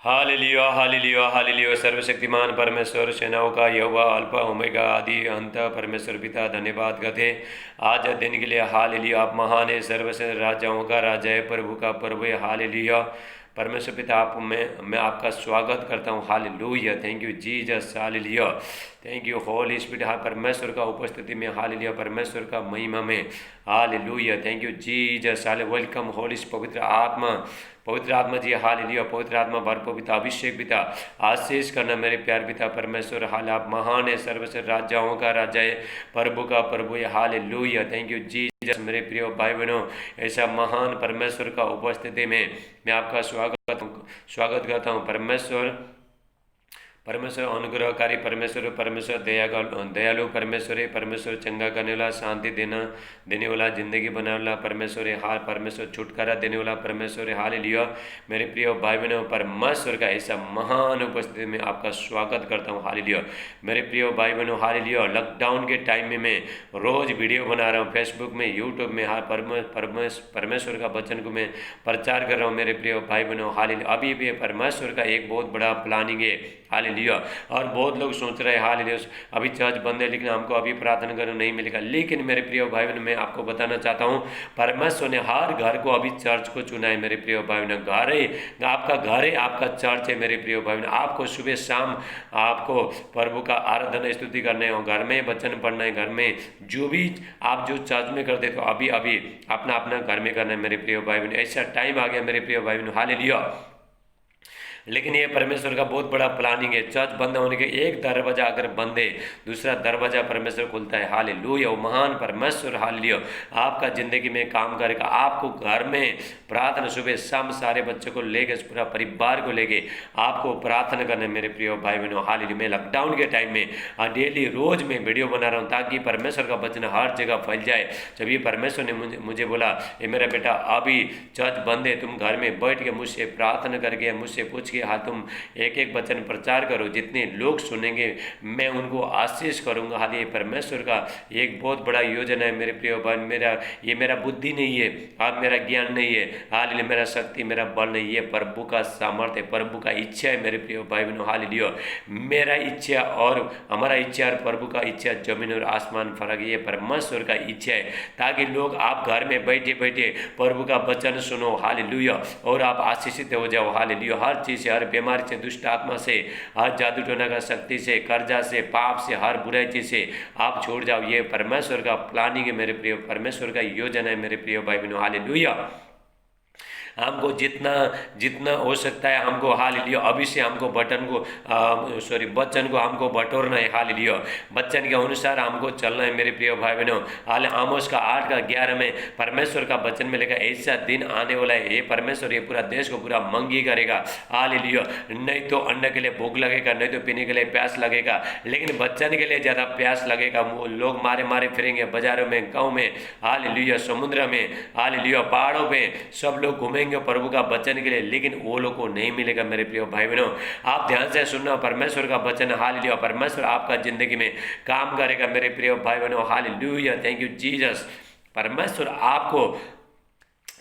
Hallelujah hallelujah hallelujah. सर्वशक्तिमान परमेश्वर, सेनाओं का यहोवा, अल्फा ओमेगा, आदि अंत, परमेश्वर पिता धन्यवाद करते हैं आज दिन के लिए। हालेलुया, आप महान है, सर्वश्रेष्ठ राजाओं का राजा है, प्रभु का प्रभु है। हालेलुया परमेश्वर पिता, आप मैं आपका स्वागत करता हूँ। Hallelujah, thank you Jesus. Hallelujah, thank you Holi spirit. हाँ, परमेश्वर का उपस्थिति में। हालेलुया, परमेश्वर का महिमा में। Hallelujah, thank you Jesus. हाले वेलकम होली पवित्र आत्मा जी। हालेलुया, पवित्र आत्मा भरपूर पिता, अभिषेक पिता, आशीष करना मेरे प्यार पिता परमेश्वर। हाल आप महान है, सर्वश्रेष्ठ राजाओं का राजा है, प्रभु का प्रभु है। Hallelujah, thank you Jesus. मेरे प्रिय भाई बहनों, ऐसा महान परमेश्वर का उपस्थिति में मैं आपका स्वागत करता हूँ। परमेश्वर अनुग्रहकारी परमेश्वर, परमेश्वर दयालु परमेश्वर है, परमेश्वर चंगा करने वाला, शांति देने वाला, जिंदगी बनाने वाला परमेश्वर है। हाल परमेश्वर छुटकारा देने वाला परमेश्वर है। हालेलुया मेरे प्रिय भाई बहनों, परमेश्वर का ऐसा महान उपस्थिति में आपका स्वागत करता हूँ। हालेलुया मेरे प्रिय भाई बहनों, हालेलुया। लॉकडाउन के टाइम में मैं रोज वीडियो बना रहा हूँ, फेसबुक में, यूट्यूब में। हाँ, परमेश्वर का वचन को मैं प्रचार कर रहा हूँ मेरे प्रिय भाई बहनों। हालेलुया अभी भी परमेश्वर का एक बहुत बड़ा प्लानिंग है। हालेलुया और बहुत लोग सोच रहे हैं हालेलुया अभी चर्च बंद है, लेकिन हमको अभी प्रार्थना करने नहीं मिलेगा। लेकिन मेरे प्रिय भाई बहन, मैं आपको बताना चाहता हूँ, परमेश्वर ने हर घर को अभी चर्च को चुना है मेरे प्रिय भाई बहन। घर है, आपका घर है, आपका चर्च है मेरे प्रिय भाई बहन। आपको सुबह शाम आपको प्रभु का आराधना स्तुति करने हो, घर में वचन पढ़ना है, घर में जो भी आप जो चर्च में करते तो अभी अभी अपना अपना घर में करना है मेरे प्रिय भाई बहन। ऐसा टाइम आ गया मेरे प्रिय भाई बहन। हालेलुया लेकिन ये परमेश्वर का बहुत बड़ा प्लानिंग है। चर्च बंद होने के एक दरवाजा अगर बंद है, दूसरा दरवाजा परमेश्वर खुलता है। हालेलुया वो महान परमेश्वर। हालेलुया आपका जिंदगी में काम करेगा। आपको घर में प्रार्थना सुबह शाम सारे बच्चों को लेके, पूरा परिवार को लेके आपको प्रार्थना करना मेरे प्रिय भाई बहनों। हालेलुया मैं लॉकडाउन के टाइम में डेली रोज मैं वीडियो बना रहा हूँ ताकि परमेश्वर का वचन हर जगह फैल जाए। जब ये परमेश्वर ने मुझे बोला, ये मेरा बेटा अभी चर्च बंद है, तुम घर में बैठ के मुझसे प्रार्थना करके मुझसे पूछ के हाँ तुम एक एक वचन प्रचार करो, जितने लोग सुनेंगे मैं उनको आशीष करूंगा। हाल ये परमेश्वर का एक बहुत बड़ा योजना है मेरे प्रिय भाई। मेरा बुद्धि नहीं है, हाँ मेरा ज्ञान नहीं है, हाल मेरा शक्ति मेरा बल नहीं है, प्रभु का सामर्थ्य, प्रभु का इच्छा है मेरे प्रिय भाई बहनों। हालेलुया मेरा इच्छा और हमारा इच्छा और प्रभु का इच्छा जमीन और आसमान फर्क है। ये परमेश्वर का इच्छा है ताकि लोग आप घर में बैठे बैठे प्रभु का वचन सुनो। हालेलुया और आप आशीषित हो जाओ। हालेलुया हर चीज़ से, हर बीमारी से, दुष्ट आत्मा से, हर जादू टोना का शक्ति से, कर्जा से, पाप से, हर बुराई चीज से आप छोड़ जाओ। ये परमेश्वर का प्लानिंग है मेरे प्रिय, परमेश्वर का योजना है मेरे प्रिय भाई बहनों। हालेलुया हमको जितना जितना हो सकता है हमको हालेलुया अभी से हमको बच्चन को हमको बटोरना है। हालेलुया बच्चन के अनुसार हमको चलना है मेरे प्रिय भाई बहनों। हाल आमोस का 8:11 में परमेश्वर का वचन मिलेगा, ऐसा दिन आने वाला है, ये परमेश्वर ये पूरा देश को पूरा मंगी करेगा। हालेलुया नहीं तो अन्न के लिए भूख लगेगा, नहीं तो पीने के लिए प्यास लगेगा, लेकिन बच्चन के लिए ज़्यादा प्यास लगेगा। वो लोग मारे मारे फिरेंगे बाजारों में, गाँव में, हालेलुया समुद्र में, हालेलुया पहाड़ों में, सब लोग घूमेंगे प्रभु का वचन के लिए, लेकिन वो लोग को नहीं मिलेगा मेरे प्रिय भाई बहनों। आप ध्यान से सुनना परमेश्वर का वचन। हालेलुया परमेश्वर आपका जिंदगी में काम करेगा मेरे प्रिय भाई बहनों। Hallelujah thank you Jesus.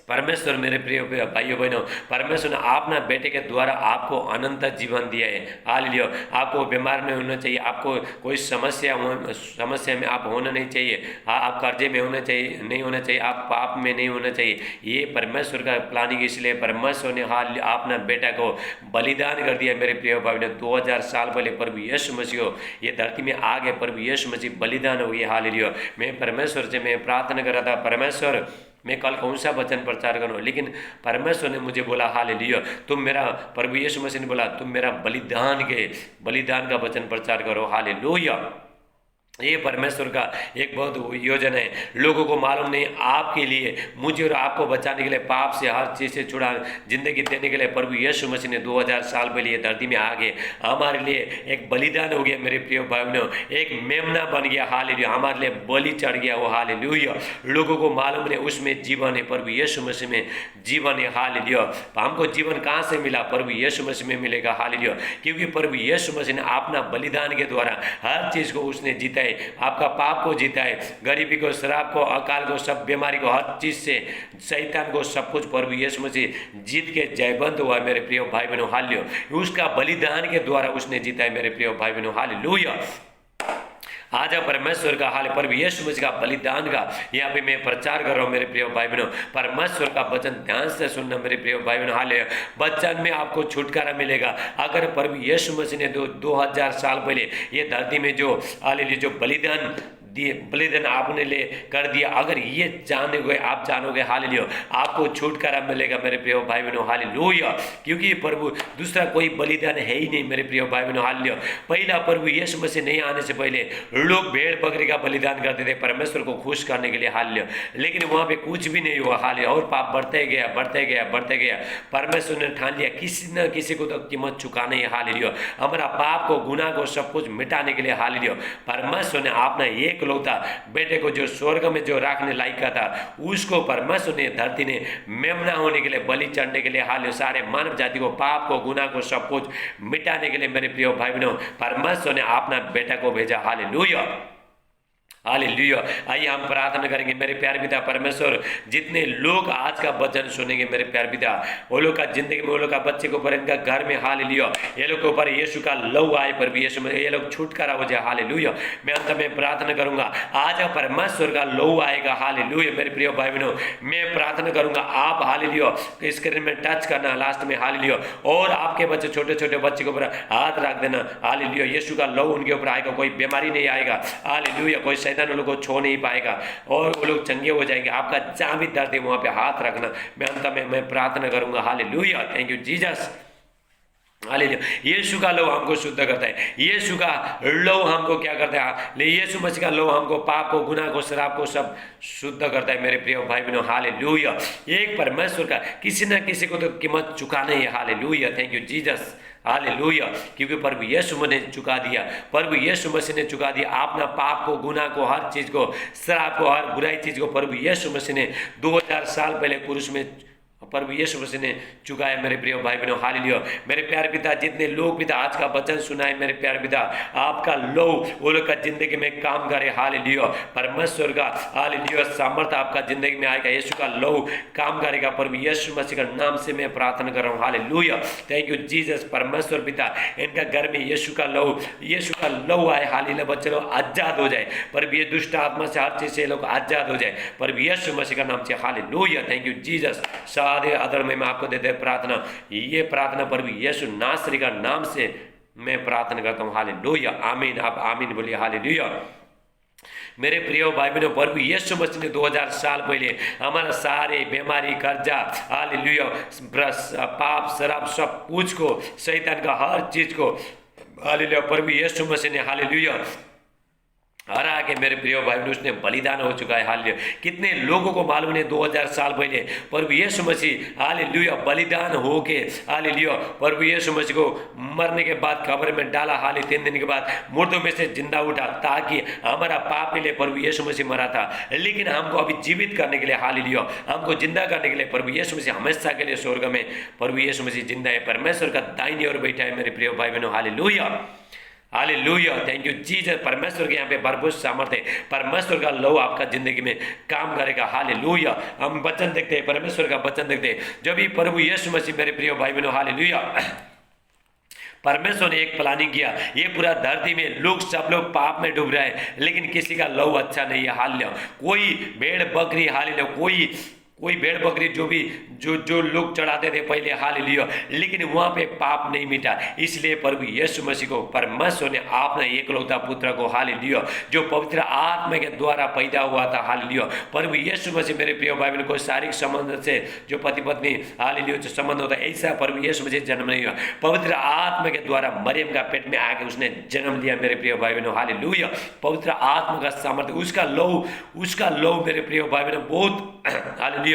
परमेश्वर मेरे प्रिय भाइयों बहनों, परमेश्वर ने अपना बेटे के द्वारा आपको अनंत जीवन दिया है। हालेलुया आपको बीमार नहीं होना चाहिए, आपको कोई समस्या में आप होना नहीं चाहिए, हाँ आप कर्जे में होना चाहिए नहीं होना चाहिए, आप पाप में नहीं होना चाहिए। ये परमेश्वर का प्लानिंग, इसलिए परमेश्वर ने हाल अपना बेटा को बलिदान कर दिया मेरे प्रिय भाई बहनों। 2000 साल पहले प्रभु यीशु मसीह ये धरती में आ गए, प्रभु यीशु मसीह बलिदान हो गया। हालेलुया मैं परमेश्वर से मैं प्रार्थना कर रहा था, परमेश्वर मैं कल कौन सा वचन प्रचार करूँ, लेकिन परमेश्वर ने मुझे बोला हालेलुया तुम मेरा, प्रभु यीशु मसीह ने बोला तुम मेरा बलिदान का वचन प्रचार करो। हालेलुया ये परमेश्वर का एक बहुत योजना है। लोगों को मालूम नहीं आपके लिए, मुझे और आपको बचाने के लिए, पाप से हर चीज़ से छुड़ा जिंदगी देने के लिए प्रभु यीशु मसीह ने 2000 साल पहले धरती में आ गए, हमारे लिए एक बलिदान हो गया मेरे प्रिय भाई बहनों, एक मेमना बन गया। हालेलुया हमारे लिए बलि चढ़ गया वो। हालेलुया लोगों को मालूम नहीं उसमें जीवन है, प्रभु यीशु मसीह में जीवन है। हालेलुया हमको जीवन कहाँ से मिला, प्रभु यीशु मसीह में मिलेगा। हालेलुया क्योंकि प्रभु यीशु मसीह ने अपना बलिदान के द्वारा हर चीज़ को उसने जीता है। है, आपका पाप को जीता है, गरीबी को, शराब को, अकाल को, सब बीमारी को, हर चीज से, शैतान को, सब कुछ प्रभु यीशु मसीह जीत के जयवंत हुआ मेरे प्रिय भाई बहनों। हालेलुया। उसका बलिदान के द्वारा उसने जीता है मेरे प्रिय भाई बहनों। हालेलुया। आज परमेश्वर का हाल प्रभु यीशु मसीह का बलिदान का यहाँ पे मैं प्रचार कर रहा हूँ मेरे प्रिय भाई बहनों। परमेश्वर का वचन ध्यान से सुनना मेरे प्रिय भाई बहनों। हाल वचन में आपको छुटकारा मिलेगा। अगर प्रभु यीशु मसीह ने 2000 साल पहले ये धरती में जो हालेलुया जो बलिदान दिए, बलिदान आपने ले कर दिया, अगर ये जानोगे, आप जानोगे हालेलुया, आपको छुटकारा मिलेगा मेरे प्रिय भाई बहनों। हालेलुया। क्योंकि प्रभु दूसरा कोई बलिदान है ही नहीं मेरे प्रिय भाई बहनों। हालेलुया। पहला प्रभु यीशु मसीह नहीं आने से पहले लोग भेड़ बकरी का बलिदान करते थे परमेश्वर को खुश करने के लिए। हालेलुया। लेकिन वहां पे कुछ भी नहीं हुआ। हालेलुया। और पाप बढ़ते गया, बढ़ते गया, बढ़ते गया। परमेश्वर ने ठान लिया किसी न किसी को तो कीमत चुकाना है। हालेलुया। हमारा पाप को, गुनाह को, सब कुछ मिटाने के लिए हालेलुया परमेश्वर ने अपना एक लौता बेटे को जो स्वर्ग में जो रखने लायक का था, उसको परमेश्वर ने धरती ने मेमना होने के लिए, बलि चढ़ने के लिए, हालेलुया सारे मानव जाति को, पाप को, गुनाह को, सब कुछ मिटाने के लिए मेरे प्रिय भाई बहनों परमेश्वर ने अपना बेटा को भेजा। हालेलुया। हालेलुया। आइए हम प्रार्थना करेंगे। मेरे प्यारे पिता परमेश्वर, जितने लोग आज का वचन सुनेंगे मेरे प्यारे पिता, वो लोग का जिंदगी में, वो लोग का बच्चे के ऊपर, इनका घर में हालेलुया ये लोग के ऊपर यीशु का लहू आए पर यीशु में ये लोग छुटकारा हो जाए। हालेलुया। मैं अंत में प्रार्थना करूंगा आज परमेश्वर का लहू आएगा। हालेलुया। मेरे प्रिय भाई बहनों मैं प्रार्थना करूंगा आप हालेलुया स्क्रीन में टच करना लास्ट में। हालेलुया। और आपके बच्चे, छोटे छोटे बच्चे के ऊपर हाथ रख देना। हालेलुया। यीशु का लहू उनके ऊपर आएगा, कोई बीमारी नहीं आएगा। हालेलुया। कोई शैतान उन लोगों को छो नहीं पाएगा और वो लोग चंगे हो जाएंगे। आपका जहां भी दर्द है वहां पे हाथ रखना। मैं अंत में मैं प्रार्थना करूंगा। Hallelujah. Thank you Jesus. Hallelujah. यीशु का लहू हमको शुद्ध करता है। यीशु का लहू हमको क्या करता है? यीशु मसीह का लहू हमको पाप को, गुनाह को, शराब को सब शुद्ध करता है मेरे प्रिय भाई बहनों। हालेलुया। एक परमेश्वर का किसी न किसी को तो कीमत चुकाना ही है। Hallelujah. Thank you Jesus. Hallelujah. क्योंकि प्रभु यीशु मसीह ने चुका दिया, प्रभु यीशु मसीह ने चुका दिया अपना पाप को, गुनाह को, हर चीज को, शराब को, हर बुराई चीज को प्रभु यीशु मसीह ने 2000 साल पहले क्रूस में प्रभु यीशु मसीह ने चुकाया मेरे प्रिय भाई बहनों। हालेलुया। मेरे प्यारे पिता, जितने लोग पिता आज का वचन सुनाए मेरे प्यारे पिता, आपका लहू वो लोग का जिंदगी में काम करे। हालेलुया। परमेश्वर का हालेलुया सामर्थ्य आपका जिंदगी में आएगा। यीशु का लहू काम करेगा। प्रभु यीशु मसीह का नाम से मैं प्रार्थना कर रहा हूँ। हालेलुया। Thank you Jesus. परमेश्वर पिता, इनका घर में यीशु का लहू आए। हालेलुया। बच्चे लोग आजाद हो जाए। प्रभु ये दुष्ट आत्मा से, हर चीज से लोग आजाद हो जाए प्रभु यीशु मसीह का नाम से। हालेलुया। Thank you Jesus. आदर में मैं आपको देते प्रार्थना, ये प्रार्थना प्रभु यीशु नासरी का नाम से मैं प्रार्थना करता हूँ। हालेलुया। आमीन। आप आमीन बोलिए। हालेलुया। मेरे प्रिय भाई बहनों, प्रभु यीशु मसीह ने 2000 साल पहले हमारा सारे बीमारी, कर्जा, हालेलुया पाप, शराब, सब कुछ को, शैतान का हर चीज को, हालेलुया प्रभु यीशु मसीह ने हालेलुया हरा के मेरे प्रिय भाई बहनों उसने बलिदान हो चुका है। हालेलुया। कितने लोगों को मालूम है 2000 साल पहले प्रभु यीशु मसीह हालेलुया बलिदान हो के, हालेलुया प्रभु यीशु मसीह को मरने के बाद कब्र में डाला। हाले 3 दिन के बाद मुर्दों में से जिंदा उठा, ताकि हमारा पाप के लिए प्रभु यीशु मसीह मरा था, लेकिन हमको अभी जीवित करने के लिए, हालेलुया हमको जिंदा करने के लिए प्रभु यीशु मसीह हमेशा के लिए स्वर्ग में प्रभु यीशु मसीह जिंदा है, परमेश्वर का दाहिनी ओर बैठा है मेरे प्रिय भाई बहनों। Hallelujah. Hallelujah. Thank you Jesus. परमेश्वर के यहाँ पे भरपूर सामर्थ्य है। परमेश्वर का लहू आपका जिंदगी में काम करेगा। हालेलुया। हम वचन देखते हैं, परमेश्वर का वचन देखते हैं। जब भी प्रभु यीशु मसीह मेरे प्रिय भाई बहनों, हालेलुया परमेश्वर ने एक प्लानिंग किया, ये पूरा धरती में लोग, सब लोग पाप में डूब रहे हैं, लेकिन किसी का लहू अच्छा नहीं है। हालेलुया। कोई भेड़ बकरी, हालेलुया कोई भेड़ बकरी जो लोग चढ़ाते थे पहले, हालेलुया, लेकिन वहां पे पाप नहीं मिटा। इसलिए प्रभु यीशु मसीह को परमेश्वर ने अपना एकलौता पुत्र को, हालेलुया जो पवित्र आत्मा के द्वारा पैदा हुआ था, हालेलुया प्रभु यीशु मसीह मेरे प्रिय भाई बहन को शारीरिक संबंध से जो पति पत्नी, हालेलुया जो संबंध होता है, ऐसा प्रभु यीशु मसीह जन्म नहीं हुआ। पवित्र आत्मा के द्वारा मरियम का पेट में आके उसने जन्म लिया मेरे प्रिय भाई बहनों। हालेलुया। पवित्र आत्मा का सामर्थ्य, उसका लहू मेरे प्रिय भाई बहनों बहुत, हालेलुया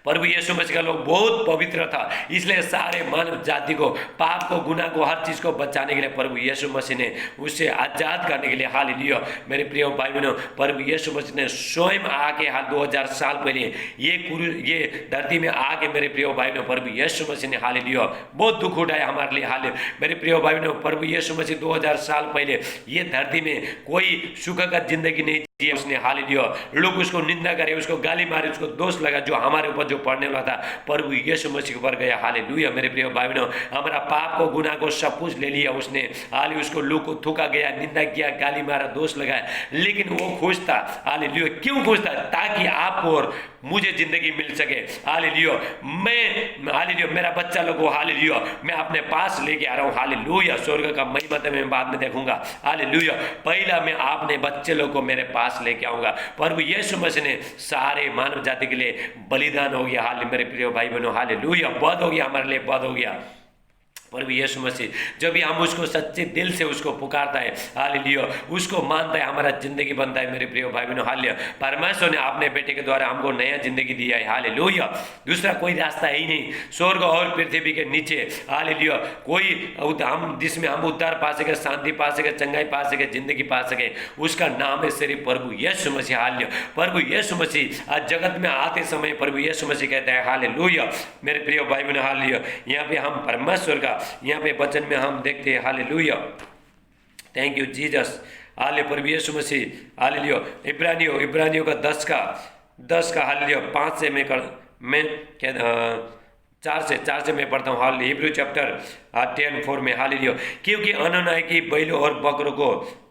प्रभु यीशु मसीह का लोग बहुत पवित्र था, इसलिए सारे मानव जाति को, पाप को, गुनाह को, हर चीज को बचाने के लिए प्रभु यीशु मसीह ने उसे आजाद करने के लिए, हालेलुया मेरे प्रिय भाई बहनों, प्रभु यीशु मसीह ने स्वयं आके 2000 साल पहले ये धरती में आके मेरे प्रिय भाई बहनों, प्रभु यीशु मसीह ने हालेलुया बहुत दुख उठाया हमारे लिए। हाले मेरे प्रिय भाई बहनों, प्रभु यीशु मसीह 2000 साल पहले ये धरती में कोई सुख का जिंदगी नहीं दिया उसने, हालेलुया। लोग उसको निंदा करे, उसको गाली मारे, उसको दोष लगा, जो हमारे ऊपर जो पड़ने वाला था प्रभु यीशु मसीह के ऊपर गया, हालेलुया मेरे प्रिय भाई बहनों। हमारा पाप को, गुनाह को सब कुछ ले लिया उसने, हाले उसको लोग को थूका गया, निंदा किया, गाली मारा, दोष लगाया, लेकिन वो खुश था, हालेलुया। क्यों खुश था? ताकि आपको और मुझे जिंदगी मिल सके, हालेलुया। मैं हालेलुया मेरा बच्चा लोग को हालेलुया मैं अपने पास लेके आ रहा हूँ, हालेलुया। स्वर्ग का महिमा तो मैं बाद में देखूंगा, हालेलुया। पहला मैं अपने बच्चे लोग को मेरे पास लेके आऊंगा। प्रभु यीशु मसीह ने सारे मानव जाति के लिए बलिदान हो गया, हाले मेरे प्रिय भाई बहनों, हालेलुया। बद हो गया हमारे लिए, बद हो गया प्रभु यीशु मसीह। जब भी हम उसको सच्चे दिल से उसको पुकारता है, हालेलुया, उसको मानता है, हमारा जिंदगी बनता है मेरे प्रिय भाई बहनों, हालेलुया। परमेश्वर ने अपने बेटे के द्वारा हमको नया जिंदगी दिया है, हालेलुया। दूसरा कोई रास्ता है ही नहीं स्वर्ग और पृथ्वी के नीचे, हालेलुया। कोई हम जिसमें हम उद्धार पा सके, शांति पा सके, चंगाई पा सके, जिंदगी पा सके, उसका नाम है सिर्फ प्रभु यीशु मसीह, हालेलुया। प्रभु यीशु मसीह आज जगत में आते समय प्रभु यीशु मसीह कहता है, हालेलुया मेरे प्रिय भाई बहनों, हालेलुया। यहाँ पे हम परमेश्वर का यहाँ पे वचन में हम देखते हैं, हालेलुया थैंक यू जीसस, हाले प्रभु यीशु मसीह, हालेलुया। इब्रानियों का 10 का हालेलुया 5 से मैं 4 से मैं पढ़ता हूँ, हाल हिब्रू चैप्टर 10:4 में, हालेलुया। क्योंकि अनुनय की बैलों और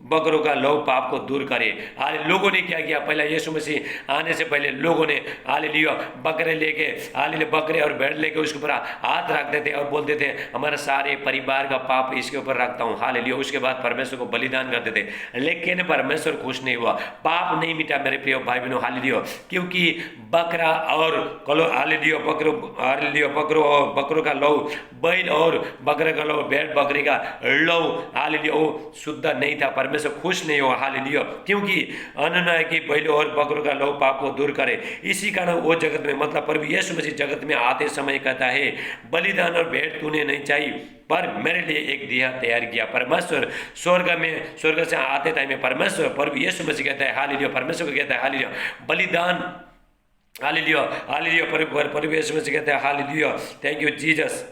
बकरों का लहू पाप को दूर करे। हाले लोगों ने क्या किया? पहले यीशु मसीह आने से पहले लोगों ने हालेलुया बकरे लेके, हालेलुया बकरे और भेड़ लेके उसके ऊपर हाथ रखते थे और बोलते थे हमारा सारे परिवार का पाप इसके ऊपर रखता हूँ, हालेलुया। उसके बाद परमेश्वर को बलिदान करते थे, लेकिन परमेश्वर खुश नहीं हुआ, पाप नहीं मिटा मेरे प्रिय भाई बहनों, हालेलुया। क्योंकि बकरा और हालेलुया बकरों का लहू, बैल और बकरे का लहू, भेड़ बकरी का लहू, हालेलुया वो शुद्ध नहीं था, परमेश्वर खुश नहीं हुआ, हालेलुया। क्योंकि अनुनय की बैलों और बकरों का लहू पाप को दूर करे। इसी कारण वो जगत में, मतलब प्रभु यीशु मसीह जगत में आते समय कहता है, बलिदान और भेंट तूने नहीं चाहिए, पर मेरे लिए एक दिया तैयार किया। परमेश्वर स्वर्ग से आते टाइम में परमेश्वर प्रभु यीशु मसीह कहता है, हालेलुया, परमेश्वर को कहता है, हालेलुया बलिदान, हालेलुया प्रभु यीशु मसीह कहता है, hallelujah thank you Jesus,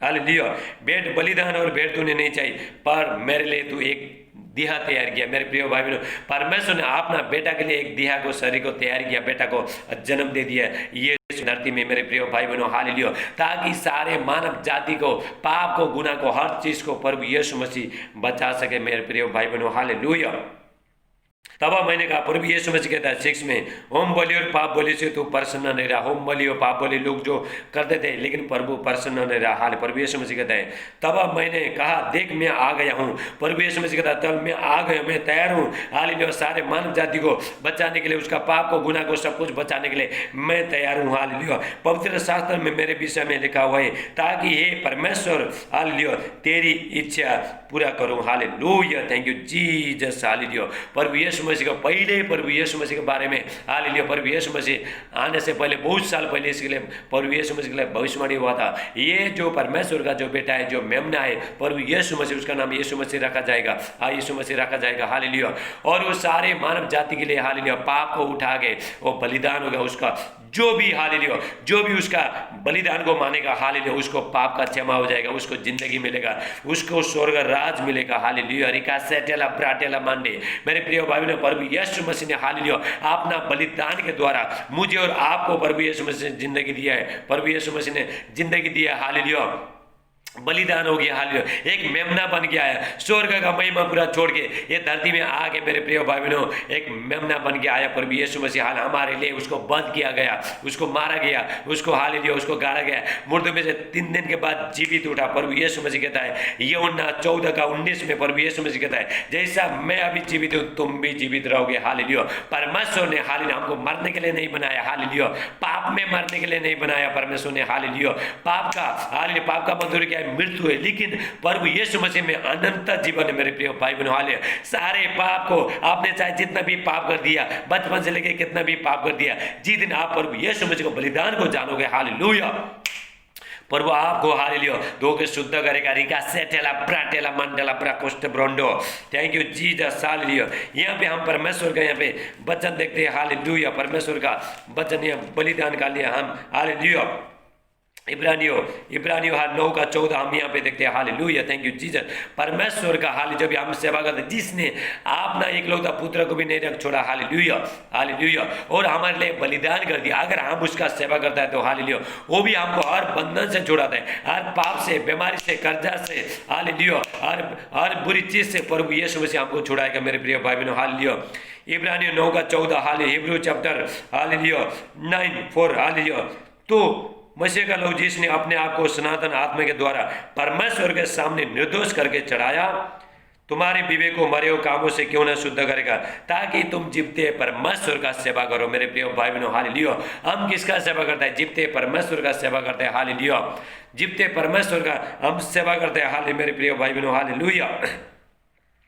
hallelujah. भेंट बलिदान और भेंट तूने नहीं चाहिए, पर मेरे लिए तू एक दिया तैयार किया। मेरे प्रिय भाई बहनों, परमेश्वर ने अपना बेटा के लिए एक दिया को, शरीर को तैयार किया, बेटा को जन्म दे दिया ये धरती में मेरे प्रिय भाई बहनों, हालेलुया। ताकि सारे मानव जाति को, पाप को, गुनाह को, हर चीज को प्रभु यीशु मसीह बचा सके मेरे प्रिय भाई बहनों, हालेलुया। तब मैंने कहा, प्रभु यीशु मसीह कहता है 6 में, होम बलि और पाप बलि से तू प्रसन्न नहीं रहा। होम बलि और पाप बलि लोग जो करते थे, लेकिन प्रभु प्रसन्न नहीं रहा। हाल प्रभु यीशु मसीह कहता है, तब मैंने कहा देख मैं आ गया हूँ। प्रभु यीशु मसीह कहता है, तब मैं आ गया, मैं तैयार हूँ, हालेलुया। सारे मानव जाति को बचाने के लिए, उसका पाप को, गुनाह को, सब कुछ बचाने के लिए मैं तैयार हूँ, हालेलुया। पवित्र शास्त्र में मेरे विषय में लिखा हुआ है, ताकि हे परमेश्वर, हालेलुया तेरी इच्छा पूरा करूँ, hallelujah thank you Jesus, hallelujah. प्रभु यीशु मसीह का पहले, प्रभु यीशु मसीह के बारे में, हालेलुया, प्रभु यीशु मसीह आने से पहले, बहुत साल पहले इसके लिए प्रभु यीशु मसीह के लिए भविष्यवाणी हुआ था। ये जो परमेश्वर का जो बेटा है, जो मेमना है, प्रभु यीशु मसीह, उसका नाम यीशु मसीह रखा जाएगा, हाँ यीशु मसीह रखा जाएगा, हालेलुया। और वो सारे मानव जाति के लिए, हालेलुया, पाप को उठा के वो बलिदान होगा। उसका जो भी, हालेलुया, जो भी उसका बलिदान को मानेगा, हालेलुया, उसको पाप का क्षमा हो जाएगा, उसको जिंदगी मिलेगा, उसको स्वर्ग राज मिलेगा, हालेलुया। रिका सेटेला ब्राटेला मांडे मेरे प्रिय भाई ने, प्रभु यीशु मसीह ने, हालेलुया, अपना बलिदान के द्वारा मुझे और आपको प्रभु यीशु मसीह ने जिंदगी दिया है। प्रभु यीशु मसीह ने जिंदगी दिया, हालेलुया, बलिदान हो गया, हालेलुया, एक मेमना बन गया है। स्वर्ग का महिमा पूरा छोड़ के ये धरती में आके मेरे प्रिय भाई बहनों, एक मेमना बन के आया प्रभु यीशु मसीह, हाल हमारे लिए उसको बंद किया गया, उसको मारा गया, उसको हालेलुया, उसको गाड़ा गया, मुर्दों में से 3 दिन के बाद जीवित उठा। प्रभु यीशु मसीह कहता है, यूहन्ना 14:19 में प्रभु यीशु मसीह कहता है, जैसा मैं अभी जीवित हूँ तुम भी जीवित रहोगे, हालेलुया। परमेश्वर ने, हालेलुया, हमको मरने के लिए नहीं बनाया, हालेलुया, पाप में मरने के लिए नहीं बनाया परमेश्वर ने, हालेलुया। पाप का, हालेलुया, पाप का मंजूर क्या? है, मृत्यु है, लेकिन प्रभु यीशु मसीह में अनंत जीवन है मेरे प्रिय भाई बहनों। हालेलुया। सारे पाप को आपने चाहे जितना भी पाप कर दिया, बचपन से लेकर कितना भी पाप कर दिया, जिस दिन आप प्रभु यीशु मसीह को बलिदान को जानोगे, हालेलुया, प्रभु आपको हालेलुया धो के शुद्ध करेगा। रिका सेटेला ब्राटेला मंडला ब्राकोस्ट ब्रोंडो। Thank you Jesus, hallelujah. यहाँ पे हम परमेश्वर का यहाँ पे वचन देखते हैं, हालेलुया। परमेश्वर का वचन यह बलिदान का लिए हम, हालेलुया, इब्रानियों 9:14 हम यहाँ पे देखते हैं, हालेलुया। Thank you Jesus. परमेश्वर का हाल जब हम सेवा करते, जिसने अपना एकलौता पुत्र को भी नहीं रख छोड़ा, हालेलुया, हालेलुया, और हमारे लिए बलिदान कर दिया। अगर हम उसका सेवा करता है तो हालेलुया, वो भी हमको हर बंधन से छुड़ाता है, हर पाप से, बीमारी से, कर्जा से, हालेलुया, हर बुरी चीज से प्रभु यीशु मसीह हमको छुड़ाएगा मेरे प्रिय भाई बहनों, हालेलुया। इब्रानियों 9:14, hallelujah. Hebrew chapter, hallelujah 9:4, hallelujah. तो मसीह का लहू जिसने अपने आप को सनातन आत्मा के द्वारा परमेश्वर के सामने निर्दोष करके चढ़ाया, तुम्हारे विवेक को मरे हुए कामों से क्यों न शुद्ध करेगा, ताकि तुम जीवते परमेश्वर का सेवा करो मेरे प्रिय भाई बहनों, हालेलुया। हम किसका सेवा करते हैं? जीवते परमेश्वर का सेवा करते हैं, हालेलुया। जीवते परमेश्वर का हम सेवा करते हैं, हालेलुया मेरे प्रिय भाई बहनों, हालेलुया,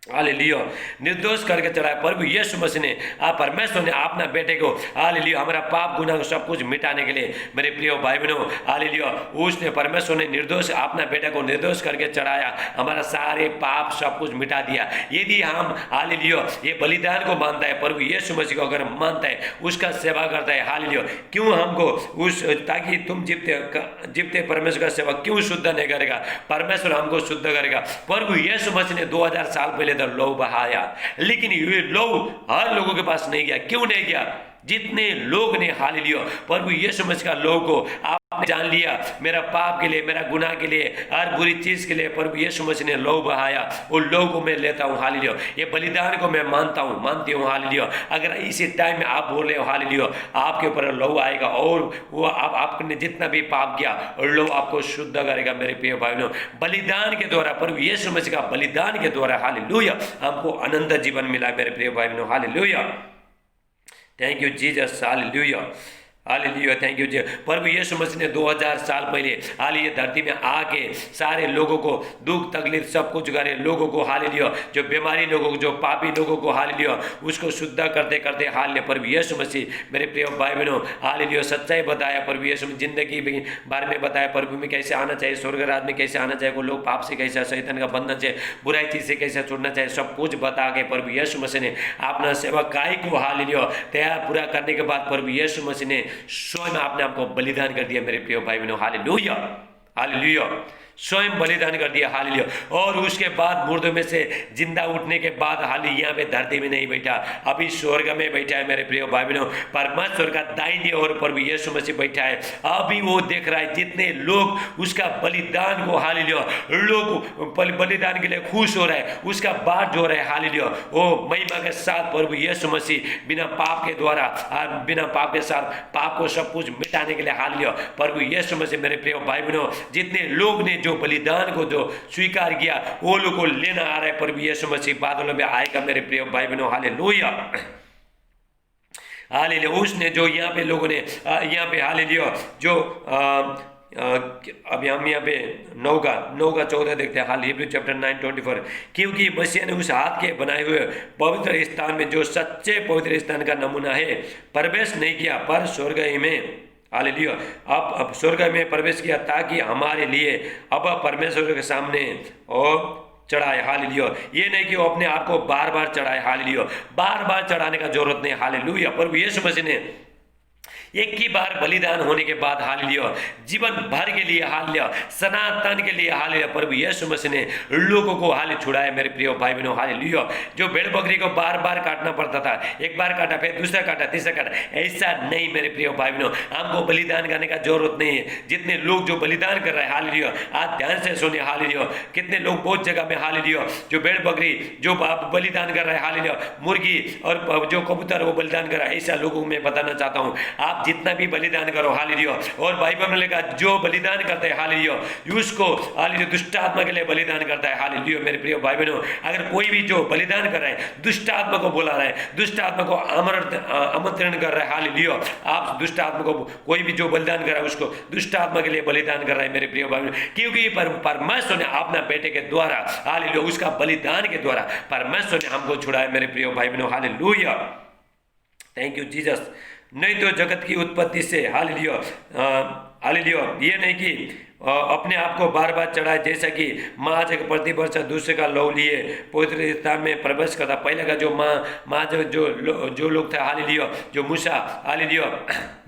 हालेलुया। निर्दोष करके चढ़ाया प्रभु यीशु मसीह ने, परमेश्वर ने अपना बेटे को, हालेलुया, हमारा पाप गुनाह को सब कुछ मिटाने के लिए मेरे प्रिय भाई बहनों, हालेलुया, उसने परमेश्वर ने निर्दोष अपना बेटा को निर्दोष करके चढ़ाया, हमारा सारे पाप सब कुछ मिटा दिया। यदि हम, हालेलुया, ये बलिदान को मानता है, प्रभु यीशु मसीह को अगर मानता है, उसका सेवा करता है, हालेलुया, क्यों हमको उस, ताकि तुम जीवते परमेश्वर का सेवा क्यों शुद्ध नहीं करेगा? परमेश्वर हमको शुद्ध करेगा। प्रभु यीशु मसीह ने 2000 साल पहले लहू बहाया, लेकिन ये लहू हर लोगों के पास नहीं गया। क्यों नहीं गया? जितने लोग ने, हालेलुया, प्रभु यीशु मसीह का लहू को आपने जान लिया, मेरा पाप के लिए, मेरा गुनाह के लिए, हर बुरी चीज के लिए प्रभु यीशु मसीह ने लहू बहाया, वो लहू को मैं लेता हूँ, हालेलुया, ये बलिदान को मैं मानती हूँ, हालेलुया। अगर इसी टाइम में आप बोले, हालेलुया, आपके ऊपर लहू आएगा और वो आपने जितना भी पाप किया और लहू आपको शुद्ध करेगा मेरे प्रिय भाइयों। बलिदान के द्वारा, प्रभु यीशु मसीह का बलिदान के द्वारा, हालेलुया, हमको अनंत जीवन मिला मेरे प्रिय भाइयों, hallelujah. Thank you Jesus, hallelujah, hallelujah, thank you जी। प्रभु यीशु मसीह ने 2000 साल पहले हालेलुया धरती में आके सारे लोगों को दुख तकलीफ सब कुछ करे, लोगों को, हालेलुया, जो बीमारी लोगों को, जो पापी लोगों को, हालेलुया, उसको शुद्ध करते करते, हालेलुया, प्रभु यीशु मसीह मेरे प्रिय भाई बहनों, हालेलुया, सच्चाई बताया प्रभु यीशु में, जिंदगी के बारे में बताया, प्रभु में कैसे आना चाहिए, स्वर्ग राज्य में कैसे आना चाहिए, वो लोग पाप से कैसे, शैतान का बंधन से, बुराई चीज से कैसे छूटना चाहिए, सब कुछ बता के प्रभु यीशु मसीह ने अपना सेवकाई को, हालेलुया, तैयार पूरा करने के बाद प्रभु यीशु मसीह ने स्वयं आपने आपको बलिदान कर दिया मेरे प्रिय भाई बहनों, हालेलुया, हालेलुया, स्वयं बलिदान कर दिया, हालेलुया। और उसके बाद मुर्दों में से जिंदा उठने के बाद, हालेलुया, यहाँ पे धरती में नहीं बैठा, अभी स्वर्ग में बैठा है मेरे प्रिय भाई बहनों। परमेश्वर का दाहिने ओर प्रभु यीशु मसीह बैठा है, अभी वो देख रहा है जितने लोग उसका बलिदान को, हालेलुया, लोग बलिदान के लिए खुश हो रहा है, उसका बाट हो रहा है, हालेलुया, वो महिमा के साथ प्रभु यीशु मसीह बिना पाप के द्वारा, बिना पाप के साथ पाप को सब कुछ मिटाने के लिए, हालेलुया, प्रभु यीशु मसीह मेरे प्रिय भाई बहनों, जितने लोग ने जो बलिदान को जो स्वीकार किया, वो लोग को लेना आ रहा है प्रभु यीशु मसीह बादलों में आएगा मेरे प्रिय भाई बहनों, हालेलुया, हालेलुया। उसने जो यहाँ पे लोगों ने यहाँ पे, हालेलुया, जो अब हम यहाँ पे 9:14 देखते हैं, हाल हिब्रू चैप्टर 9:24, क्योंकि मसीह ने उस हाथ के बनाए हुए पवित्र स्थान में, जो सच्चे पवित्र स्थान का नमूना है, प्रवेश नहीं किया, पर स्वर्ग में, हालेलुया, अब स्वर्ग में प्रवेश किया, ताकि हमारे लिए अब परमेश्वर के सामने और चढ़ाए, हालेलुया। ये नहीं कि वो अपने आप को बार बार चढ़ाए, हालेलुया, बार बार चढ़ाने का जरूरत नहीं, हालेलुया। प्रभु यीशु मसीह ने एक ही बार बलिदान होने के बाद, हालेलुया, जीवन भर के लिए, हालेलुया, सनातन के लिए, हालेलुया, प्रभु यीशु मसीह ने लोगों को, हालेलुया, छुड़ाया मेरे प्रिय भाई बहनों, हालेलुया। जो भेड़ बकरी को बार बार काटना पड़ता था, एक बार काटा, फिर दूसरा काटा, तीसरा काटा, ऐसा नहीं मेरे प्रिय भाई बहनों, हमको बलिदान करने का जरूरत नहीं है। जितने लोग जो बलिदान कर रहे हैं, हालेलुया, आज ध्यान से सुनिए, हालेलुया, कितने लोग बहुत जगह में, हालेलुया, जो भेड़ बकरी जो बलिदान कर रहे हैं, हालेलुया, मुर्गी और जो कबूतर वो बलिदान कर रहा है, ऐसा लोगों को मैं बताना चाहता हूँ, आप आप जितना भी बलिदान करो, हालेलुया। और बाइबल में लिखा जो बलिदान करता है, हालेलुया, उसको हालेलुया दुष्ट आत्मा के लिए बलिदान करता है, हालेलुया। मेरे प्रिय भाई बहनों, अगर कोई भी जो बलिदान कर रहा है, दुष्ट आत्मा को बुला रहा है, दुष्ट आत्मा को आमंत्रण कर रहा है, हालेलुया। आप दुष्ट आत्मा को, कोई भी जो बलिदान कर रहा है उसको दुष्ट आत्मा के लिए बलिदान कर रहा है मेरे प्रिय भाई बहनों, क्योंकि परमेश्वर ने अपना बेटे के द्वारा, हालेलुया, उसका बलिदान के द्वारा परमेश्वर ने हमको छुड़ाया मेरे प्रिय भाई बहनों, हालेलुया। Thank you Jesus. नहीं तो जगत की उत्पत्ति से, हालेलुया, हालेलुया, ये नहीं कि अपने आप को बार बार चढ़ाए, जैसा कि माँ जब प्रतिवर्ष दूसरे का लौ लिए पवित्र स्थान में प्रवेश करता। पहले का जो माँ जो लोग थे, हालेलुया, जो मूसा, हालेलुया,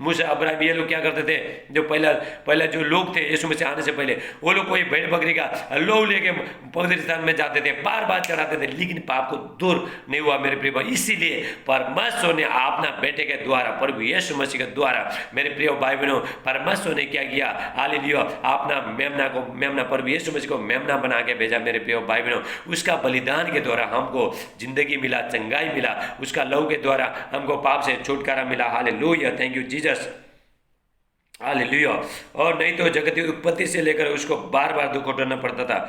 मूसा, अब्राहम, ये लोग क्या करते थे, जो पहला जो लोग थे यीशु मसीह आने से पहले, वो लोग कोई भेड़ बकरी का लौ लेके पवित्र स्थान में जाते थे, बार बार चढ़ाते थे, लेकिन पाप को दूर नहीं हुआ मेरे प्रिय भाई। इसीलिए परमेश्वर ने अपना बेटे के द्वारा, प्रभु यीशु मसीह के द्वारा मेरे प्रिय भाई बहनों, परमेश्वर ने क्या किया, हालेलुया, अपना मेमना प्रभु यीशु मसीह को मेमना बना के भेजा मेरे प्रिय भाई बहनों। उसका बलिदान के द्वारा हमको जिंदगी मिला, चंगाई मिला, उसका लहू के द्वारा हमको पाप से छुटकारा मिला, hallelujah. Thank you Jesus, hallelujah. और नहीं तो जगत की उत्पत्ति से लेकर उसको बार बार दुख उठाना पड़ता था,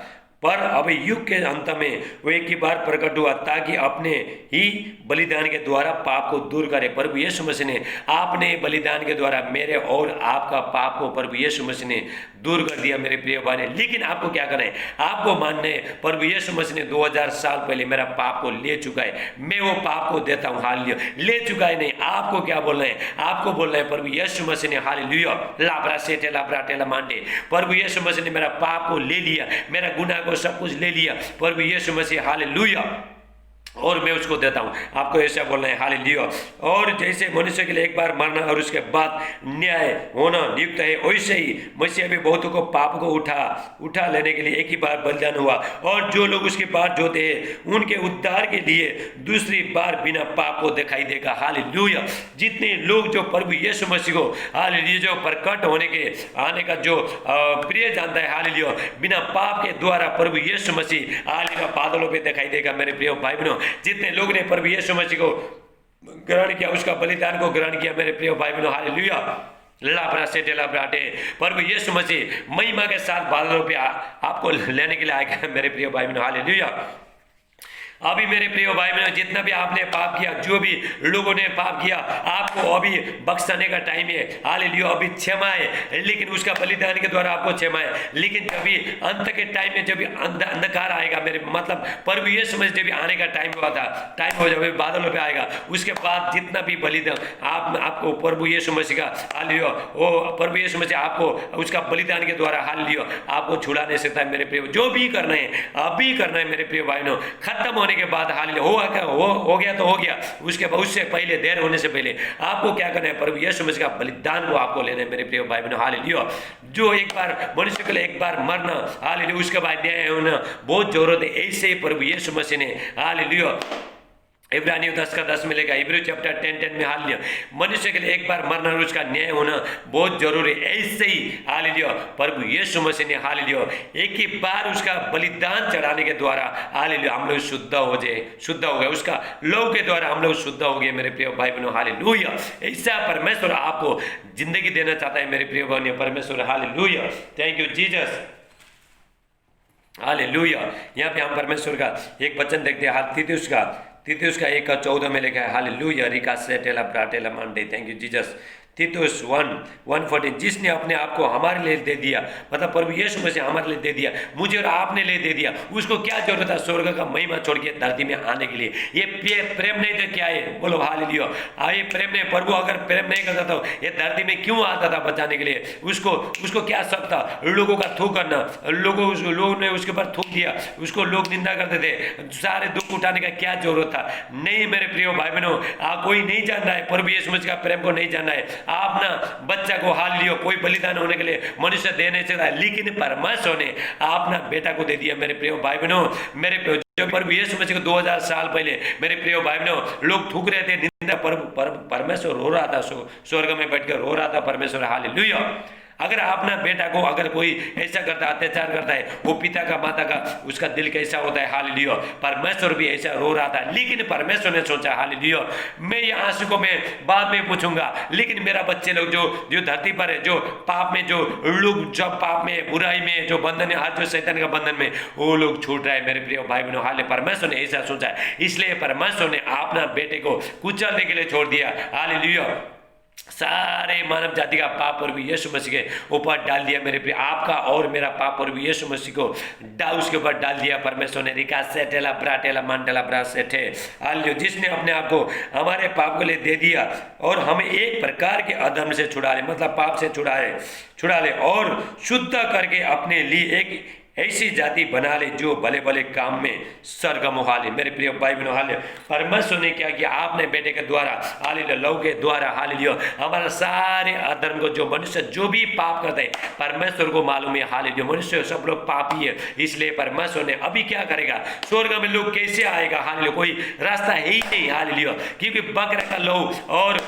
पर अब युग के अंत में वो एक ही बार प्रकट हुआ, ताकि अपने ही बलिदान के द्वारा पाप को दूर करे। प्रभु यीशु मसीह ने अपने बलिदान के द्वारा मेरे और आपका पाप को प्रभु यीशु मसीह ने दूर कर दिया मेरे प्रिय भाई ने। लेकिन आपको क्या करना है, आपको मानना है प्रभु यीशु मसीह ने 2000 साल पहले मेरा पाप को ले चुका है, मैं वो पाप को देता हूँ, हालेलुया। ले चुका है नहीं, आपको क्या बोलना है, आपको बोलना है प्रभु यीशु मसीह ने, हालेलुया, लाब्रा सेटे लाब्रा टेला मांडे, प्रभु यीशु मसीह ने मेरा पाप को ले लिया, मेरा गुनाह को सब कुछ ले लिया प्रभु यीशु मसीह, हालेलुया, और मैं उसको देता हूं। आपको ऐसा बोलना है, हालेलुया। और जैसे मनुष्य के लिए एक बार मरना और उसके बाद न्याय होना नियुक्त है, वैसे ही मसीह भी बहुतों को पाप को उठा लेने के लिए एक ही बार बलिदान हुआ, और जो लोग उसकी बात जोते हैं उनके उद्धार के लिए दूसरी बार बिना पाप को दिखाई देगा, हालेलुया। जितने लोग जो प्रभु यीशु मसीह को, हालेलुया, जो प्रकट होने के आने का जो प्रिय जानता है, हालेलुया, बिना पाप के द्वारा प्रभु यीशु मसीह, हालेलुया, बादलों पे दिखाई देगा मेरे प्रिय भाई बहनों। जितने लोग ने प्रभु यीशु मसीह को ग्रहण किया, उसका बलिदान को ग्रहण किया मेरे प्रिय भाई बहनों, हालेलुया, लाब्रा सेटे लाब्राटे, प्रभु यीशु मसीह महिमा के साथ बादलों पे आपको लेने के लिए आएगा मेरे प्रिय भाई बहनों, हालेलुया। अभी मेरे प्रिय भाई बहनों, जितना भी आपने पाप किया, जो भी लोगों ने पाप किया, आपको अभी बख्शाने का टाइम है, हालेलुया, अभी क्षमा है, लेकिन उसका बलिदान के द्वारा आपको क्षमा है। लेकिन जब भी अंत के टाइम में, जब अंधकार आएगा, मेरे मतलब प्रभु यीशु मसीह जब आने का टाइम हुआ था, टाइम हो जाए बादलों पे आएगा, उसके बाद जितना भी बलिदान आपको प्रभु यीशु मसीह का, हालेलुया, वो प्रभु यीशु मसीह आपको उसका बलिदान के द्वारा, हालेलुया, आपको छुड़ा नहीं सकता है मेरे प्रिय। जो भी करना है अभी करना है मेरे प्रिय भाई बहनों, खत्म के बाद, हालेलुया, हो गया तो हो गया, उसके बाद उससे पहले, देर होने से पहले आपको क्या करना है, प्रभु यीशु मसीह का बलिदान को आपको लेना है मेरे प्रिय भाई बहनों, हालेलुया। जो एक बार मनुष्य के लिए एक बार मरना, हालेलुया, उसके बाद न्याय होना बहुत जरूरत है। ऐसे ही प्रभु यीशु मसीह ने, हालेलुया, इब्रानियों 10 का 10 मिलेगा, इब्रानियों चैप्टर 10 में, हालेलुया, मनुष्य के लिए एक बार मरना और उसका न्याय होना बहुत जरूरी है। ऐसे ही, हालेलुया, प्रभु यीशु मसीह ने, हालेलुया, एक ही बार उसका बलिदान चढ़ाने के द्वारा, हालेलुया, हम लोग शुद्ध हो गए, उसका लहू के द्वारा हम लोग शुद्ध हो गए मेरे प्रिय भाई बहनों, हालेलुया। ऐसा परमेश्वर आपको जिंदगी देना चाहता है मेरे प्रिय बहनों, परमेश्वर, hallelujah. Thank you Jesus, hallelujah. यहाँ पे हम परमेश्वर का एक वचन देखते हैं, तीतुस का 1:14 में लिखा है, हालेलुया, रिका सेटेला प्राटेला मांडे, थैंक यू जीसस। तीतुस 1:14, जिसने अपने आप को हमारे लिए दे दिया, मतलब प्रभु यीशु मसीह हमारे लिए दे दिया, मुझे और आपने ले दे दिया, उसको क्या जरूरत है स्वर्ग का महिमा छोड़ के धरती में आने के लिए। ये प्रेम नहीं तो क्या है, बोलो हालेलुया। ये प्रेम नहीं, प्रभु अगर प्रेम नहीं करता तो ये धरती में क्यों आता था बचाने के लिए। उसको क्या शक था लोगों का थूक करना, लोगों ने उसके ऊपर थूक दिया, उसको लोग निंदा करते थे, सारे दुख उठाने का क्या जरूरत था। नहीं मेरे प्रिय भाई बहनों, कोई नहीं जानना है प्रभु यीशु मसीह का प्रेम को, नहीं जानना है। आप ना बच्चा को, हालेलुया, कोई बलिदान होने के लिए मनुष्य दे नहीं सकता, लेकिन परमेश्वर ने अपना बेटा को दे दिया मेरे प्रिय भाई बहनों। मेरे जब प्रभु यीशु मसीह को 2000 साल पहले मेरे प्रिय भाई बहनों लोग थूक रहे थे, निंदा, परमेश्वर रो रहा था, स्वर्ग में बैठकर रो रहा था परमेश्वर, हालेलुया। अगर अपना बेटा को अगर कोई ऐसा करता है, अत्याचार करता है, वो पिता का माता का उसका दिल कैसा होता है। हालेलुया। परमेश्वर भी ऐसा रो रहा था, लेकिन परमेश्वर ने सोचा हालेलुया मैं ये आंसू को मैं बाद में पूछूंगा, लेकिन मेरा बच्चे लोग जो जो धरती पर है, जो पाप में जो लोग जब पाप में बुराई में जो बंधन है, आज जो शैतान का बंधन में वो लोग छूट रहे हैं मेरे प्रिय भाई बहनों। हाले परमेश्वर ने ऐसा सोचा, इसलिए परमेश्वर ने अपना बेटे को कुचलने के लिए छोड़ दिया। हालेलुया। सारे मानव जाति का पाप और भी यीशु मसीह के ऊपर डाल दिया मेरे प्रिय। आपका और मेरा पाप और भी यीशु मसीह को उसके ऊपर डाल दिया परमेश्वर ने। रिका सेटेला ब्राटेला मानटेला ब्रा सेठे हालेलुया। जिसने अपने आप को हमारे पाप के लिए दे दिया और हमें एक प्रकार के अधर्म से छुड़ा ले, मतलब पाप से छुड़ा ले और शुद्ध करके अपने लिए एक ऐसी जाति बना ले जो भले भले काम में सरगम हो। हाले मेरे प्रिय भाई बहनों, हाले परमेश्वर ने क्या किया, आपने बेटे के द्वारा हालेलुया, लहू के द्वारा हालेलुया, हमारा सारे अधर्म को, जो मनुष्य जो भी पाप करते हैं परमेश्वर को मालूम है हालेलुया, मनुष्य सब लोग पापी है। इसलिए परमेश्वर ने अभी क्या करेगा, स्वर्ग में लोग कैसे आएगा हालेलुया, कोई रास्ता है ही नहीं हालेलुया, क्योंकि बकरे का लहू और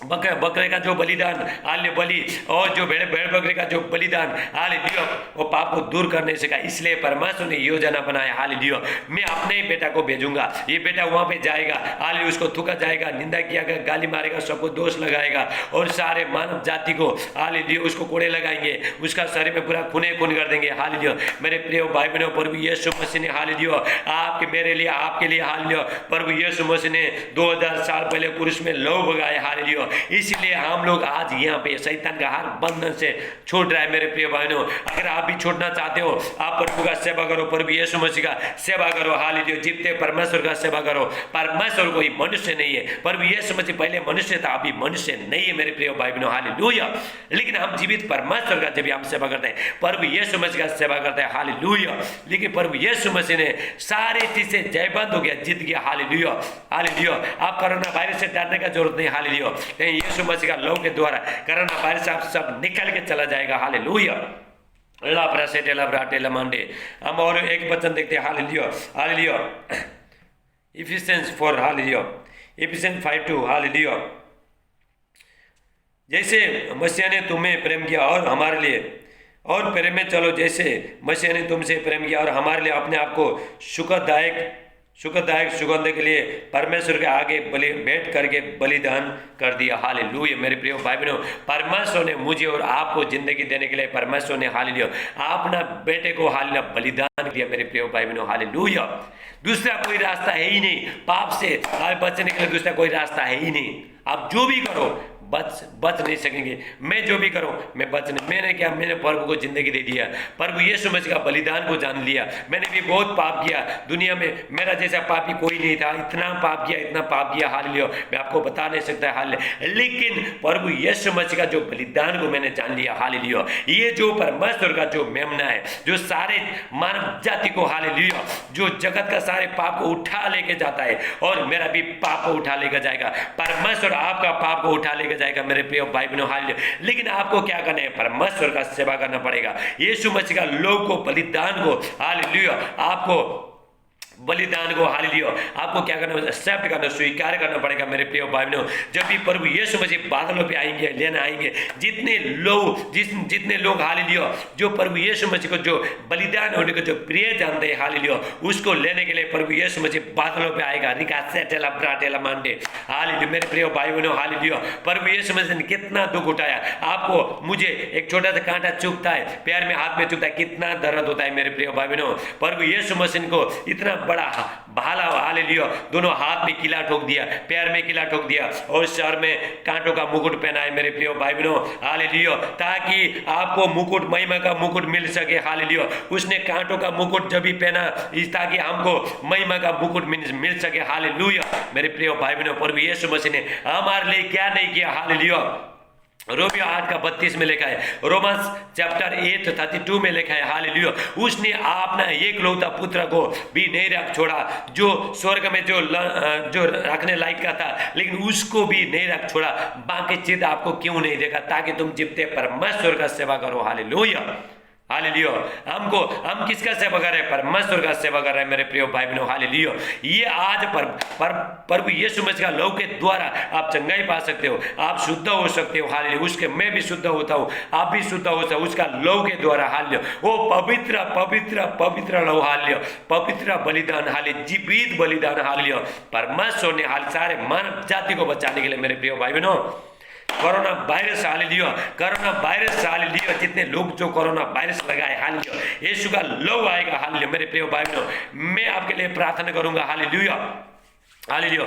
बकरे का जो बलिदान हालेलुया बलि और जो भेड़ बकरे का जो बलिदान हालेलुया वो पाप को दूर करने से का। इसलिए परमेश्वर ने योजना बनाया हालेलुया, मैं अपने ही बेटा को भेजूंगा, ये बेटा वहां पे जाएगा हालेलुया, उसको थूका जाएगा, निंदा किया गया, गाली मारेगा, सबको दोष लगाएगा और सारे मानव जाति को हालेलुया उसको कोड़े लगाएंगे, उसका शरीर में पूरा खून कर देंगे हालेलुया। मेरे प्रिय भाई बहनों, प्रभु यीशु मसीह ने हालेलुया आपके मेरे लिए आपके लिए हालेलुया, प्रभु यीशु मसीह ने 2000 साल पहले पुरुष में लहू बगाया हालेलुया। इसलिए हम लोग आज यहाँ पे शैतान का हर बंधन से छूट रहा है मेरे प्रिय बहनों। अगर आप भी छोड़ना चाहते हो, आप प्रभु का सेवा करो, प्रभु यीशु मसीह का सेवा करो हालेलुया, जीवते परमेश्वर का सेवा करो। परमेश्वर कोई मनुष्य नहीं है, प्रभु यीशु मसीह पहले मनुष्य था, अभी मनुष्य नहीं है मेरे प्रिय भाई बहनों हालेलुया। लेकिन हम जीवित परमेश्वर का जब हम सेवा करते हैं, प्रभु यीशु मसीह का सेवा करते हैं हालेलुया। लेकिन प्रभु यीशु मसीह ने सारी चीज से जयबंद हो गया, जीत गया हालेलुया हालेलुया। आप कोरोना वायरस से डरने का जरूरत नहीं हालेलुया, यीशु मसीह का लहू के द्वारा कोरोना वायरस से आप सब निकल के चला जाएगा हालेलुया। हम और एक वचन देखते हैं hallelujah hallelujah, efficiency 4 hallelujah, efficiency 5:2 hallelujah. जैसे मसीह ने तुम्हें प्रेम किया और हमारे लिए और प्रेम में चलो, जैसे मसीह ने तुमसे प्रेम किया और हमारे लिए अपने आप को सुखदायक सुगंध के लिए परमेश्वर के आगे भेंट करके बलिदान कर दिया हालेलुया। मेरे प्रिय भाई बहनों, परमेश्वर ने मुझे और आपको जिंदगी देने के लिए परमेश्वर ने हालेलुया अपना बेटे को हालेलुया बलिदान दिया मेरे प्रिय भाई बहनों हालेलुया। दूसरा कोई रास्ता है ही नहीं, पाप से बचने के लिए दूसरा कोई रास्ता है ही नहीं। आप जो भी करो बच नहीं सकेंगे। मैं जो भी करूं मैं बच नहीं, मैंने क्या, मैंने प्रभु को जिंदगी दे दिया, प्रभु यीशु मसीह का बलिदान को जान लिया। मैंने भी बहुत पाप किया, दुनिया में मेरा जैसा पापी कोई नहीं था, इतना पाप किया हालेलुया, मैं आपको बता नहीं सकता हालेलुया। लेकिन प्रभु यीशु मसीह का जो बलिदान को मैंने जान लिया हालेलुया। ये जो परमेश्वर का जो मेमना है, जो सारे मानव जाति को हालेलुया, जो जगत का सारे पाप को उठा लेके जाता है और मेरा भी पाप को उठा लेकर जाएगा। परमेश्वर आपका पाप को उठा लेकर जाएगा मेरे प्रिय भाई बहनों हालेलुया। लेकिन आपको क्या करना है, परमेश्वर का सेवा करना पड़ेगा, यीशु मसीह का लोग को बलिदान को हालेलुया, आपको बलिदान को हालेलुया आपको क्या करना है, एक्सेप्ट करना, स्वीकार करना पड़ेगा मेरे प्रिय भाई बहनों। जब भी प्रभु यीशु मसीह बादलों पे आएंगे, लेने आएंगे, जितने लोग हालेलुया जो प्रभु यीशु मसीह को जो बलिदान होने को जो प्रिय जानते हैं हालेलुया, उसको लेने के लिए प्रभु यीशु मसीह बादलों पे आएगा। रिका सेटेला ब्राटेला मांडे हालेलुया। मेरे प्रिय भाई बहनों हालेलुया, प्रभु यीशु मसीह ने कितना दुख उठाया। आपको मुझे एक छोटा सा कांटा चुभता है, पैर में हाथ में चुभता है, कितना दर्द होता है मेरे प्रिय भाई बहनों। प्रभु यीशु मसीह को इतना बड़ा भाला हालेलुया, दोनों हाथ में किला ठोक दिया, पैर में किला ठोक दिया और सर में कांटों का मुकुट पहनाए मेरे प्रिय भाई बहनों हालेलुया, ताकि आपको मुकुट, महिमा का मुकुट मिल सके हालेलुया। उसने कांटों का मुकुट जब भी पहना ताकि हमको महिमा का मुकुट मिल सके हालेलुया। मेरे प्रिय भाई बहनों, प्रभु यीशु मसीह ने हमारे लिए क्या नहीं किया हालेलुया। रोमियो 8:32 में लिखा है, रोमन्स चैप्टर 8:32 में लिखा है हालेलुया, उसने अपना एकलौता पुत्र को भी नहीं रख छोड़ा, जो स्वर्ग में जो रखने लायक का था, लेकिन उसको भी नहीं रख छोड़ा। बाकी चीज आपको क्यों नहीं देगा, ताकि तुम जीवते परमेश्वर का सेवा करो हालेलुया। हालेलुया। हम किसका सेवा कर रहे हैं? परमेश्वर का सेवा कर रहे हैं मेरे प्रिय भाई बहनों। हालेलुया। ये आज प्रभु यीशु मसीह का लहू के द्वारा आप चंगाई पा सकते हो, आप शुद्ध हो सकते हो। हालेलुया। उसके मैं भी शुद्ध होता हूँ, आप भी शुद्ध हो सकते हो उसका लहू के द्वारा। हालेलुया। वो पवित्र पवित्र पवित्र लहू, हालेलुया, पवित्र बलिदान, हालेलुया, जीवित बलिदान। हालेलुया। परमेश्वर ने हाल सारे मानव जाति को बचाने के लिए मेरे प्रिय भाई बहनों, corona virus, hallelujah, corona virus, hallelujah, जितने लोग जो कोरोना वायरस लगाए, हालेलुया, यीशु का लहू आएगा। हालेलुया। मेरे प्रिय भाई बहनों, मैं आपके लिए प्रार्थना करूंगा। हालेलुया। हालेलुया।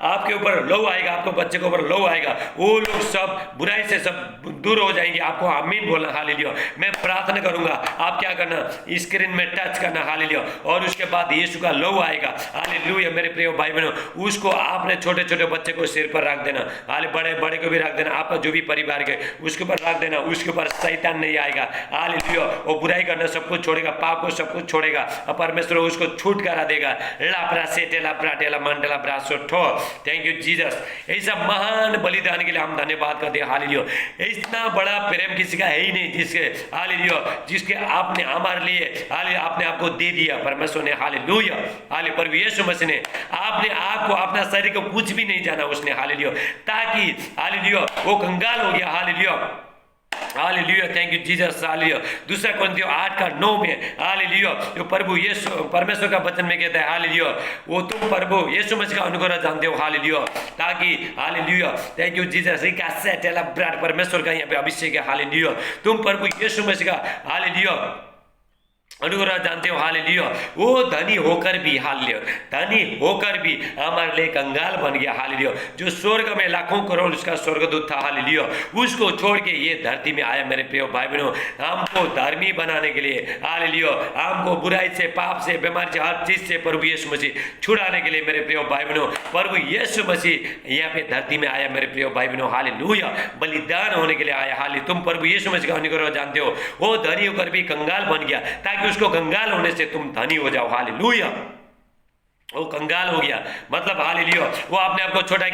आपके ऊपर लहू आएगा, आपको बच्चे के ऊपर लहू आएगा, वो लोग सब बुराई से सब दूर हो जाएंगे। आपको आमीन बोलना। हालेलुया। मैं प्रार्थना करूंगा, आप क्या करना, स्क्रीन में टच करना। हालेलुया। और उसके बाद यीशु का लहू आएगा। हालेलुया। मेरे प्रिय भाई बहनों, उसको आपने छोटे छोटे बच्चे को सिर पर रख देना, हाले बड़े बड़े को भी रख देना, आपका जो भी परिवार के उसके ऊपर रख देना। उसके ऊपर शैतान नहीं आएगा। हालेलुया। वो बुराई करना सब कुछ छोड़ेगा, पाप को सब कुछ छोड़ेगा, और परमेश्वर उसको छूट करा देगा। लापरा सेटे लापरा टेला मंडला ब्रासो ठो। Thank you Jesus. ऐसा महान बलिदान के लिए हम धन्यवाद करते हैं। हालेलुया। इतना बड़ा प्रेम किसी का है ही नहीं जिसके, हालेलुया, जिसके आपने हमारे लिए, हालेलुया, आपने आपको दे दिया परमेश्वर ने। हालेलुया। हालेलुया। प्रभु यीशु मसीह ने आपने आपको, अपना शरीर को कुछ भी नहीं जाना उसने। हालेलुया। ताकि, हालेलुया, वो कंगाल हो गया। Hallelujah. Hallelujah. Thank you Jesus. Hallelujah. दूसरा कोरिन्थियों 8:9 में, हालेलुया, जो प्रभु यीशु परमेश्वर का वचन में कहता है, हालेलुया, वो तुम प्रभु यीशु मसीह का अनुग्रह जानते हो। हालेलुया। ताकि, हालेलुया, थैंक यू जीसस, परमेश्वर का यहाँ पे अभिषेक है। हालेलुया। तुम प्रभु यीशु मसीह का, हालेलुया, अनुग्रह जानते हो। हालेलुया। वो धनी होकर भी, हालेलुया, धनी होकर भी हमारे लिए कंगाल बन गया। हालेलुया। जो स्वर्ग में लाखों करोड़ उसका स्वर्गदूत था, हालेलुया, उसको छोड़ के ये धरती में आया। मेरे प्रिय भाई बहनों, हमको धर्मी बनाने के लिए, हालेलुया, हमको बुराई से, पाप से, बीमारी से, हर चीज से प्रभु यीशु मसीह छुड़ाने के लिए मेरे प्रिय भाई बहनों, प्रभु यीशु मसीह यहाँ पे धरती में आया। मेरे प्रिय भाई बहनों, हालेलुया, बलिदान होने के लिए आया। हालेलुया। तुम प्रभु यीशु मसीह का अनुग्रह जानते हो। वो धनी होकर भी कंगाल बन गया ताकि उसको कंगाल होने से तुम धनी हो जाओ। हालेलुया। वो कंगाल हो गया, मतलब हालेलुया, वो अपने आप को छोटा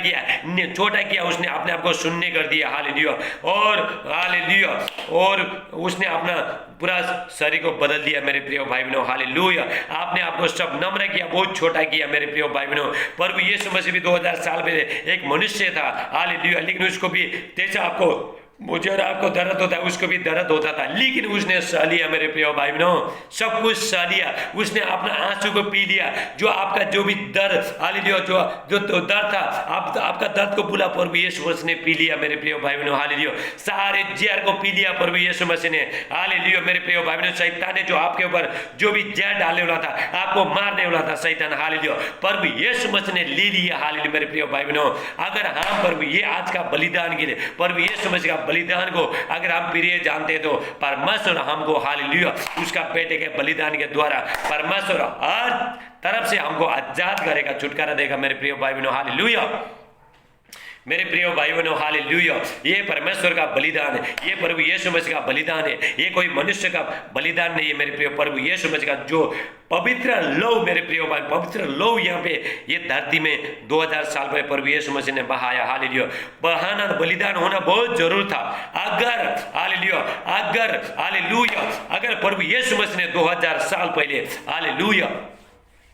किया, उसने अपने आप को शून्य कर दिया। हालेलुया। और हालेलुया, और उसने अपना पूरा शरीर को बदल दिया। मेरे प्रिय भाई बहनों, हालेलुया, आपने आपको सब नम्र किया, बहुत छोटा किया। मेरे प्रिय भाई बहनों, प्रभु यीशु मसीह भी 2000 साल पहले एक मनुष्य था। हालेलुया। लेकिन उसको भी जैसा आपको, मुझे और आपको दर्द होता है, उसको भी दर्द होता था, लेकिन उसने सह लिया। मेरे प्रिय भाई बहनों, सब कुछ सह लिया। उसने अपना आंसू को पी लिया। जो आपका जो भी दर्द, हालेलुया, जो दर्द था, आपका दर्द को भूला, प्रभु यीशु मसीह ने पी लिया। मेरे प्रिय भाई बहनों, हालेलुया, सारे जहर को पी लिया प्रभु यीशु मसीह ने। हालेलुया। मेरे प्रिय भाई बहनों, शैतान ने जो आपके ऊपर जो भी जहर डालने वाला था, आपको मारने वाला था शैतान, हालेलुया, प्रभु यीशु मसीह ने ले लिया। हालेलुया। मेरे प्रिय भाई बहनों, अगर हम प्रभु ये आज का बलिदान के लिए, प्रभु यीशु मसीह का बलिदान को अगर हम प्रिय जानते तो परमेश्वर हमको, हालेलुया, उसका बेटे के बलिदान के द्वारा परमेश्वर हर तरफ से हमको आजाद करेगा, छुटकारा देगा। मेरे प्रिय भाई बहनों, हालेलुया। मेरे प्रिय भाई बहनों, हालेलुया, ये परमेश्वर का बलिदान है, ये प्रभु यीशु मसीह का बलिदान है, ये कोई मनुष्य का बलिदान नहीं है। मेरे प्रिय प्रभु यीशु मसीह का जो पवित्र लहू, मेरे प्रिय भाई, पवित्र लहू यहाँ पे ये धरती में 2000 साल पहले प्रभु यीशु मसीह ने बहाया। हालेलुया। बहाना, बलिदान होना बहुत जरूर था। अगर, हालेलुया, अगर प्रभु यीशु मसीह ने 2000 साल पहले, हालेलुया,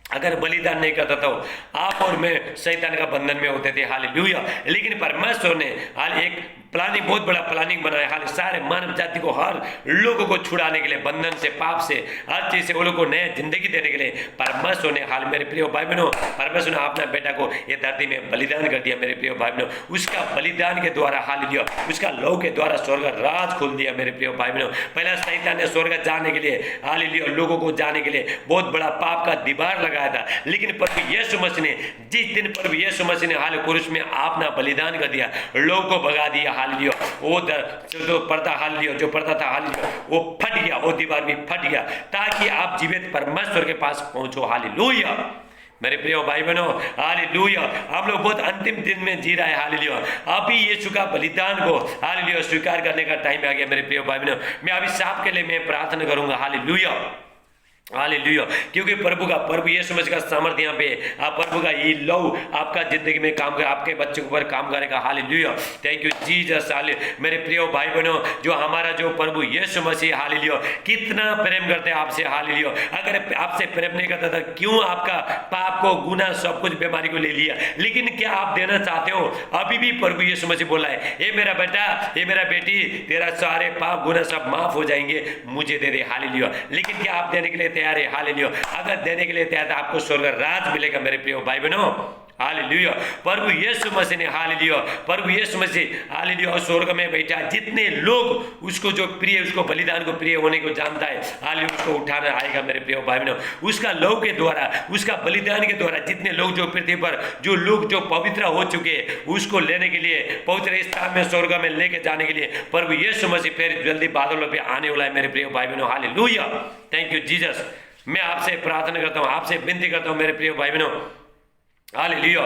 अगर बलिदान नहीं करता तो आप और मैं शैतान का बंधन में होते थे। हालेलुया। लेकिन परमेश्वर ने एक प्लानिंग, बहुत बड़ा प्लानिंग बनाया। हाल सारे मानव जाति को, हर लोगों को छुड़ाने के लिए, बंधन से, पाप से, हर चीज से, वो लोगों को नया जिंदगी देने के लिए परमेश्वर ने, हाल मेरे प्रिय भाई बहनों, परमेश्वर ने अपना बेटा को ये धरती में बलिदान कर दिया। मेरे प्रिय भाई बहनों, उसका बलिदान के द्वारा, हालेलुया, उसका लहू के द्वारा स्वर्ग राज खोल दिया। मेरे प्रिय भाई बहनों, पहला शैतान ने स्वर्ग जाने के लिए, हालेलुया, लोगों को जाने के लिए बहुत बड़ा पाप का दीवार लगाया था। लेकिन प्रभु यीशु मसीह ने, जिस दिन प्रभु यीशु मसीह ने हाल क्रूस में अपना बलिदान कर दिया, लोगों को भगा दिया। हालेलुया। वो जो पर्दा, हालेलुया, जो पर्दा था, हालेलुया, वो फट गया, वो दीवार भी फट गया, ताकि आप जीवित परमेश्वर के पास पहुंचो। हालेलुया। मेरे प्रिय भाई बहनों, हालेलुया, हम लोग बहुत अंतिम दिन में जी रहे हैं। हालेलुया। अभी यीशु का बलिदान को, हालेलुया, स्वीकार करने का टाइम आ गया। मेरे प्रिय भाई बहनों, मैं अभी साहब के लिए मैं प्रार्थना करूंगा। हालेलुया। हालेलुया, क्योंकि प्रभु यीशु मसीह का सामर्थ्य यहाँ पे आप प्रभु का ये लव आपका जिंदगी में काम कर, आपके बच्चों के ऊपर काम करेगा। Hallelujah, thank you Jesus. हाले मेरे प्रिय भाई बहनों, जो हमारा जो प्रभु यीशु मसीह हालेलुया कितना प्रेम करते हैं आपसे। हालेलुया, अगर आपसे प्रेम नहीं करता था क्यों आपका पाप को, गुनाह, सब कुछ बीमारी को ले लिया, लेकिन क्या आप देना चाहते हो? अभी भी प्रभु यीशु मसीह बोला है, ये मेरा बेटा, ये मेरा बेटी, तेरा सारे पाप गुनाह सब माफ हो जाएंगे, मुझे दे दे। हालेलुया, लेकिन क्या आप देने के लिए तैयार है? हालेलुया, अगर देने के लिए तैयार है आपको स्वर्ग राज मिलेगा मेरे प्रिय भाई बहनों। हालेलुया, प्रभु यीशु मसीह ने, हालेलुया, प्रभु यीशु मसीह हालेलुया स्वर्ग में बैठा, जितने लोग उसको जो प्रिय, उसको बलिदान को प्रिय होने को जानता है, हालेलुया उसको उठाना आएगा मेरे प्रिय भाई बहनों। उसका लव के द्वारा, उसका बलिदान के द्वारा जितने लोग जो पृथ्वी पर जो लोग जो पवित्र हो चुके हैं, उसको लेने के लिए, पवित्र स्थान में स्वर्ग में लेके जाने के लिए प्रभु यीशु मसीह फिर जल्दी बादलों पे आने वाला है मेरे प्रिय भाई बहनों। Hallelujah, thank you Jesus. मैं आपसे प्रार्थना करता हूँ, आपसे विनती करता हूँ मेरे प्रिय भाई बहनों, हालेलुया,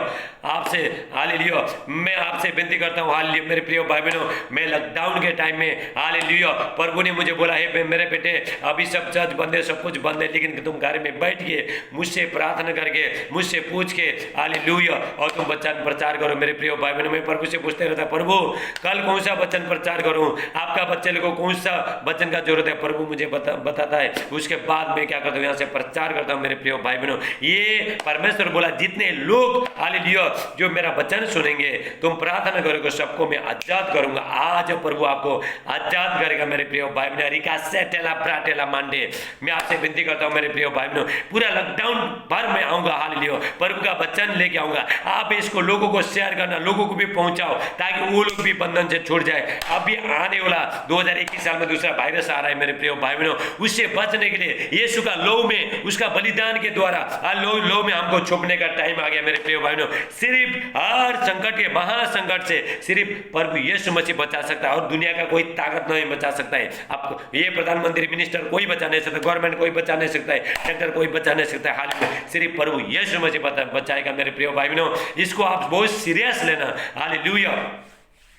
आपसे हालेलुया मैं आपसे विनती करता हूँ, हालेलुया मेरे प्रिय भाई बहनों, मैं लॉकडाउन के टाइम में हालेलुया प्रभु ने मुझे बोला है मेरे बेटे अभी सब चर्च बंद है, सब कुछ बंद है, लेकिन तुम घर में बैठ के मुझसे प्रार्थना करके, मुझसे पूछ के हालेलुया और तुम वचन प्रचार करो। मेरे प्रिय भाई बहनों, मैं प्रभु से पूछते रहता, प्रभु कल कौन सा वचन प्रचार करूँ, आपका बच्चे को कौन सा वचन का जरूरत है, प्रभु मुझे बताता है, उसके बाद मैं क्या करता हूँ, यहाँ से प्रचार करता हूँ। मेरे प्रिय भाई बहनों, ये परमेश्वर बोला जितने लोग हालेलुया जो मेरा वचन सुनेंगे, तुम प्रार्थना करोगे, सबको मैं आजाद करूंगा। आज प्रभु आपको आजाद करेगा मेरे प्रिय भाई बहनों। रिका सेटेला प्राटेला मांडे, मैं आपसे विनती करता हूं मेरे प्रिय भाई बहनों, पूरा लॉकडाउन भर में आऊंगा, हालेलुया प्रभु का वचन लेके आऊंगा। आप इसको लोगों को शेयर करना, लोगों को भी पहुंचाओ, ताकि वो लोग भी बंधन से छूट जाए। अभी आने वाला 2021 साल में दूसरा वायरस आ रहा है मेरे प्रिय भाई बहनों, उससे बचने के लिए यीशु का लौ में, उसका बलिदान के द्वारा लौ में हमको छुपने का टाइम आ गया मेरे प्रिय भाइयों। सिर्फ हर संकट के, महासंकट से सिर्फ प्रभु यीशु मसीह बचा सकता है, और दुनिया का कोई ताकत नहीं बचा सकता है आपको। ये प्रधानमंत्री, मिनिस्टर कोई बचा नहीं सकता, गवर्नमेंट कोई बचा नहीं सकता है, डॉक्टर कोई बचा नहीं सकता है, हालेलुया सिर्फ प्रभु यीशु मसीह बचाएगा मेरे प्रिय भाइयों। इसको आप बहुत सीरियस लेना। हालेलुया,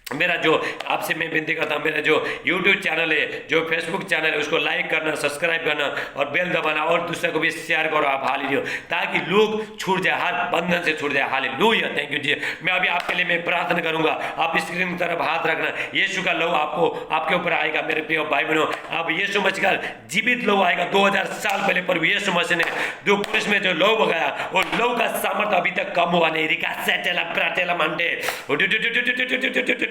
मेरा जो आपसे मैं विनती करता हूँ, मेरा जो YouTube चैनल है, जो Facebook चैनल है, उसको लाइक करना, सब्सक्राइब करना और बेल दबाना, और दूसरे को भी शेयर करो आप, हालेलुया, ताकि लोग छूट जाए, हर बंधन से छूट जाए। हालेलुया, थैंक यू जी। मैं अभी आपके लिए मैं प्रार्थना करूंगा, आप स्क्रीन की तरफ हाथ रखना, यीशु का लहू आपको, आपके ऊपर आएगा मेरे प्रिय भाई बहनों। अब यीशु मसीह का जीवित लहू आएगा। 2000 साल पहले प्रभु यीशु मसीह ने जो क्रूस में जो लहू बगाया, वो लहू का सामर्थ्य अभी तक कम हुआ नहीं। रिका सेटेला प्राटेला मांडे,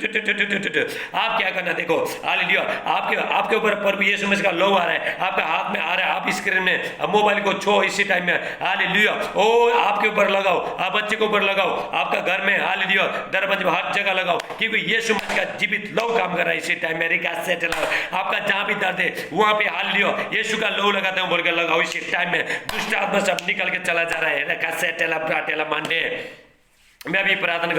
आप क्या करना, देखो हालेलुया आपके ऊपर प्रभु यीशु मसीह का लहू आ रहा है, आपके हाथ में आ रहा है, आप स्क्रीन में मोबाइल को छो इसी टाइम में, हालेलुया ओ आपके ऊपर लगाओ, आप बच्चे के ऊपर लगाओ, आपका घर में, हालेलुया दरवाजे में, हर जगह लगाओ, क्योंकि यीशु मसीह का जीवित लहू काम कर रहा है इसी टाइम में। रिका सेटेला, आपका जहां भी दर्द है वहां पे हालेलुया यीशु का लहू लगाते हैं बोल के लगाओ इसी टाइम में। दुष्ट आत्मा सब निकल के चला जा रहा है। रिका सेटेला प्राटेला मांडे, मैं भी प्रार्थना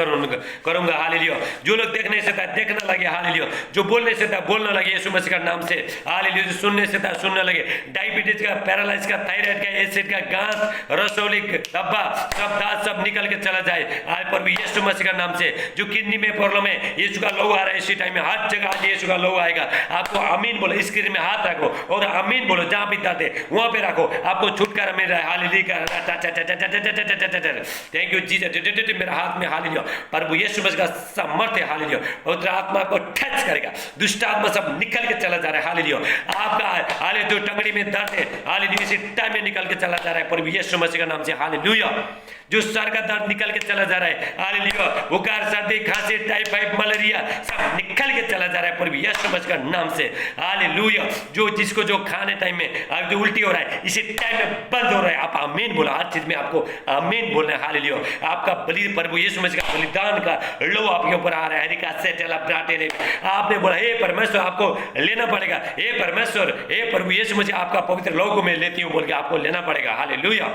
करूंगा हालेलुया। जो लोग देखने से था देखने लगे, हालेलुया जो बोलने से था बोलने लगे यीशु मसीह का नाम से, हालेलुया जो सुनने से था सुनने लगे, डायबिटीज का, पैरालाइज का, थायराइड का, एसिड का, गांठ, रसौली, धब्बा, सब दांत सब निकल के चला जाए आज प्रभु यीशु मसीह का नाम से। जो किडनी में प्रॉब्लम है, यीशु का लहू आ रहा है इसी टाइम में, हर जगह आज यीशु का लहू आएगा। आपको आमीन बोलो, स्क्रीन में हाथ रखो और आमीन बोलो, जहां भी दर्द है वहां पे रखो, आपको छुटकारा मिल रहा है। Hallelujah, thank you Jesus. मेरा हाथ में, हालेलुया प्रभु यीशु मसीह का सामर्थ्य, हालेलुया पवित्र आत्मा को टच करेगा, दुष्ट आत्मा सब निकल के चला जा रहा है। हालेलुया आपका, हालेलुया जो टंगड़ी में दर्द है, हालेलुया इसी टाइम में निकल के चला जा रहा है प्रभु यीशु मसीह का नाम से। हालेलुया जो सर का दर्द निकल के चला जा रहा है, हालेलुया बुखार, सर्दी, खांसी, टाइफाइड, मलेरिया सब निकल के चला जा रहा है प्रभु यीशु मसीह का नाम से। हालेलुया जो जिसको जो खाने टाइम में जो उल्टी हो रहा है इसी टाइम में बंद हो रहा है। आप आमीन बोलो, हर चीज में आपको आमीन बोलना है। हालेलुया आपका बलि, प्रभु यीशु मसीह का बलिदान का लहू आपके ऊपर आ रहा है। रिका सेटेला प्राटेले, आपने बोला हे परमेश्वर आपको लेना पड़ेगा, हे परमेश्वर, हे प्रभु यीशु मसीह आपका पवित्र लहू को मैं लेती हूं बोल के आपको लेना पड़ेगा। Hallelujah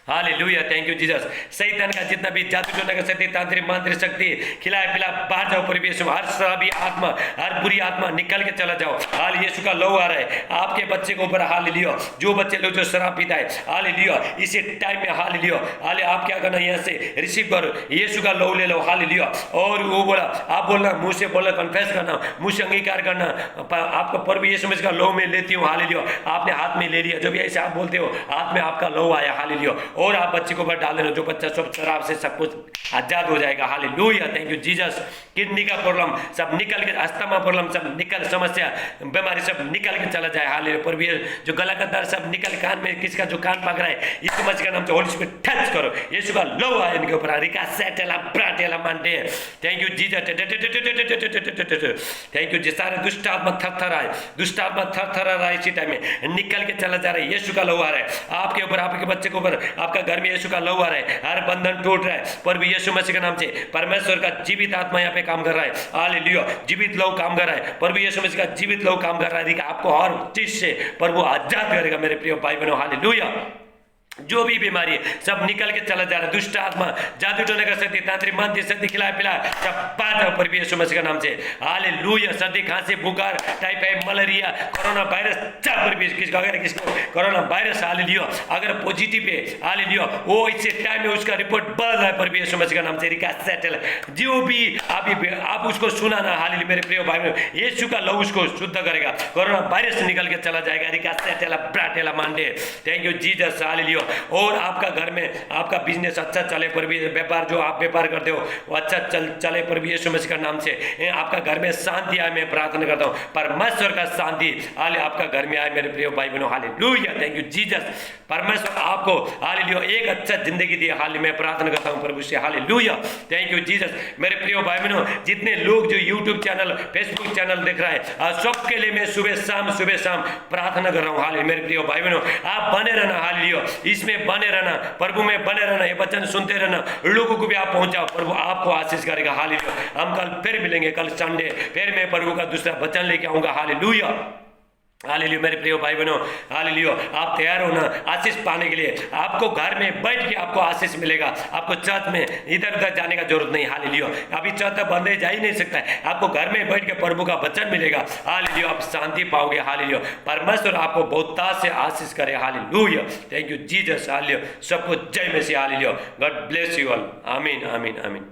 hallelujah, thank you Jesus. शैतान का जितना भी जादू टोना का शक्ति, तांत्रिक मांत्रिक शक्ति, खिलाए पिला बाहर जाओ प्रभु यीशु। हर शराबी आत्मा, हर बुरी आत्मा निकल के चला जाओ। हाल यीशु का लहू आ रहा है आपके बच्चे के ऊपर। हालेलुया, जो बच्चे लोग जो शराब पीता है, हालेलुया, इसी टाइम में हालेलुया, हाले आप क्या करना, यहाँ से रिसीव करो, यीशु का लहू ले लो। हालेलुया, और वो बोला, आप बोलना, मुंह से बोलना, कन्फेस करना, मुंह से अंगीकार करना, आपका प्रभु यीशु मसीह का लहू में लेती हूँ। हालेलुया, आपने हाथ में ले लिया, जब ऐसे आप बोलते हो हाथ में आपका लहू आया। हालेलुया, और आप बच्चे को ऊपर डाल देना, जो बच्चा सब शराब से सब कुछ आजाद हो जाएगा। Hallelujah, thank you Jesus. Kidney का प्रॉब्लम सब निकल के, अस्थमा प्रॉब्लम सब निकल, समस्या बीमारी सब निकल के चला जाए। हालेलुया, प्रभु जो गला का दर्द सब निकल, कान में किसका जो कान पक रहा है, यीशु मसीह का नाम से होली स्पिरिट टच करो, यीशु का लहू आए इनके ऊपर। रिका सेटेला ब्राटेला मानते हैं। Thank you Jesus, thank you जी। सारे दुष्ट आत्मा थरथर आए, दुष्ट आत्मा थरथर रहा है, इसी टाइम में निकल के चला जा रहा है। यीशु का लहू आ रहा है आपके ऊपर, आपके बच्चे के ऊपर, आपका घर में यीशु का लहू आ रहा है। हर बंधन टूट रहा है प्रभु यीशु मसीह के नाम से। परमेश्वर का जीवित आत्मा यहाँ पे काम कर रहा है। हालेलुया, जीवित लहू काम कर रहा है, प्रभु यीशु मसीह का जीवित लहू काम कर रहा है। आपको हर चीज से प्रभु आजाद करेगा मेरे प्रिय भाई बहनों। हालेलुया, जो भी बीमारी है सब निकल के चला जा रहा है। दुष्ट आत्मा, जादू टोने का शक्ति, तांत्रिक मांत्रिक शक्ति, खिलाए पिलाए सब बात है प्रभु यीशु मसीह का नाम से। हालेलुया, सर्दी खांसी बुखार टाइफाइड मलेरिया कोरोना वायरस सब किसको, अगर किसको कोरोना वायरस हालेलुया अगर पॉजिटिव है, हालेलुया, वो इससे टाइम में उसका रिपोर्ट बढ़ रहा है प्रभु यीशु मसीह का नाम से। रिका सेटल, जो भी आप उसको सुनाना, हालेलुया मेरे प्रिय भाई, यीशु का लहू उसको शुद्ध करेगा, कोरोना वायरस निकल के चला जाएगा। रिका सेटल ब्राटेला मांडे, थैंक यू जीसस। हालेलुया, और आपका घर में आपका बिजनेस अच्छा चले पर भी, व्यापार जो आप व्यापार करते हो वो अच्छा चले पर भी यीशु मसीह का नाम से। आपका घर में शांति आए, मैं प्रार्थना करता हूँ परमेश्वर का शांति हाले आपका घर में आए मेरे प्रिय भाई बहनों। Hallelujah, thank you Jesus. परमेश्वर आपको हालेलुया एक अच्छा जिंदगी दी, हाल मैं प्रार्थना करता हूँ प्रभु से। Hallelujah, thank you Jesus. मेरे प्रिय भाई बहनों, जितने लोग जो यूट्यूब चैनल फेसबुक चैनल देख रहा है, सबके लिए मैं सुबह शाम प्रार्थना कर रहा हूँ। हालेलुया मेरे प्रिय भाई बहनों, आप बने रहना, हालेलुया इसमें बने रहना, प्रभु में बने रहना, ये वचन सुनते रहना, लोगों को भी आप पहुंचाओ, प्रभु आपको आशीष करेगा। हालेलुया, हम कल फिर मिलेंगे, कल संडे फिर मैं प्रभु का दूसरा वचन लेके आऊंगा। हालेलुया, हालेलुया मेरे प्रिय भाई बहनों, हालेलुया आप तैयार हो ना आशीष पाने के लिए। आपको घर में बैठ के आपको आशीष मिलेगा, आपको चर्च में इधर उधर जाने का जरूरत नहीं। हालेलुया, अभी चर्च तक बंद जा ही नहीं सकता है, आपको घर में बैठ के प्रभु का वचन मिलेगा। हालेलुया, आप शांति पाओगे। हालेलुया, परमेश्वर आपको बहुता से आशीष करे। Hallelujah, thank you Jesus. Hallelujah, सबको जय मसीह। Hallelujah, God bless you all. Amen amen आमीन।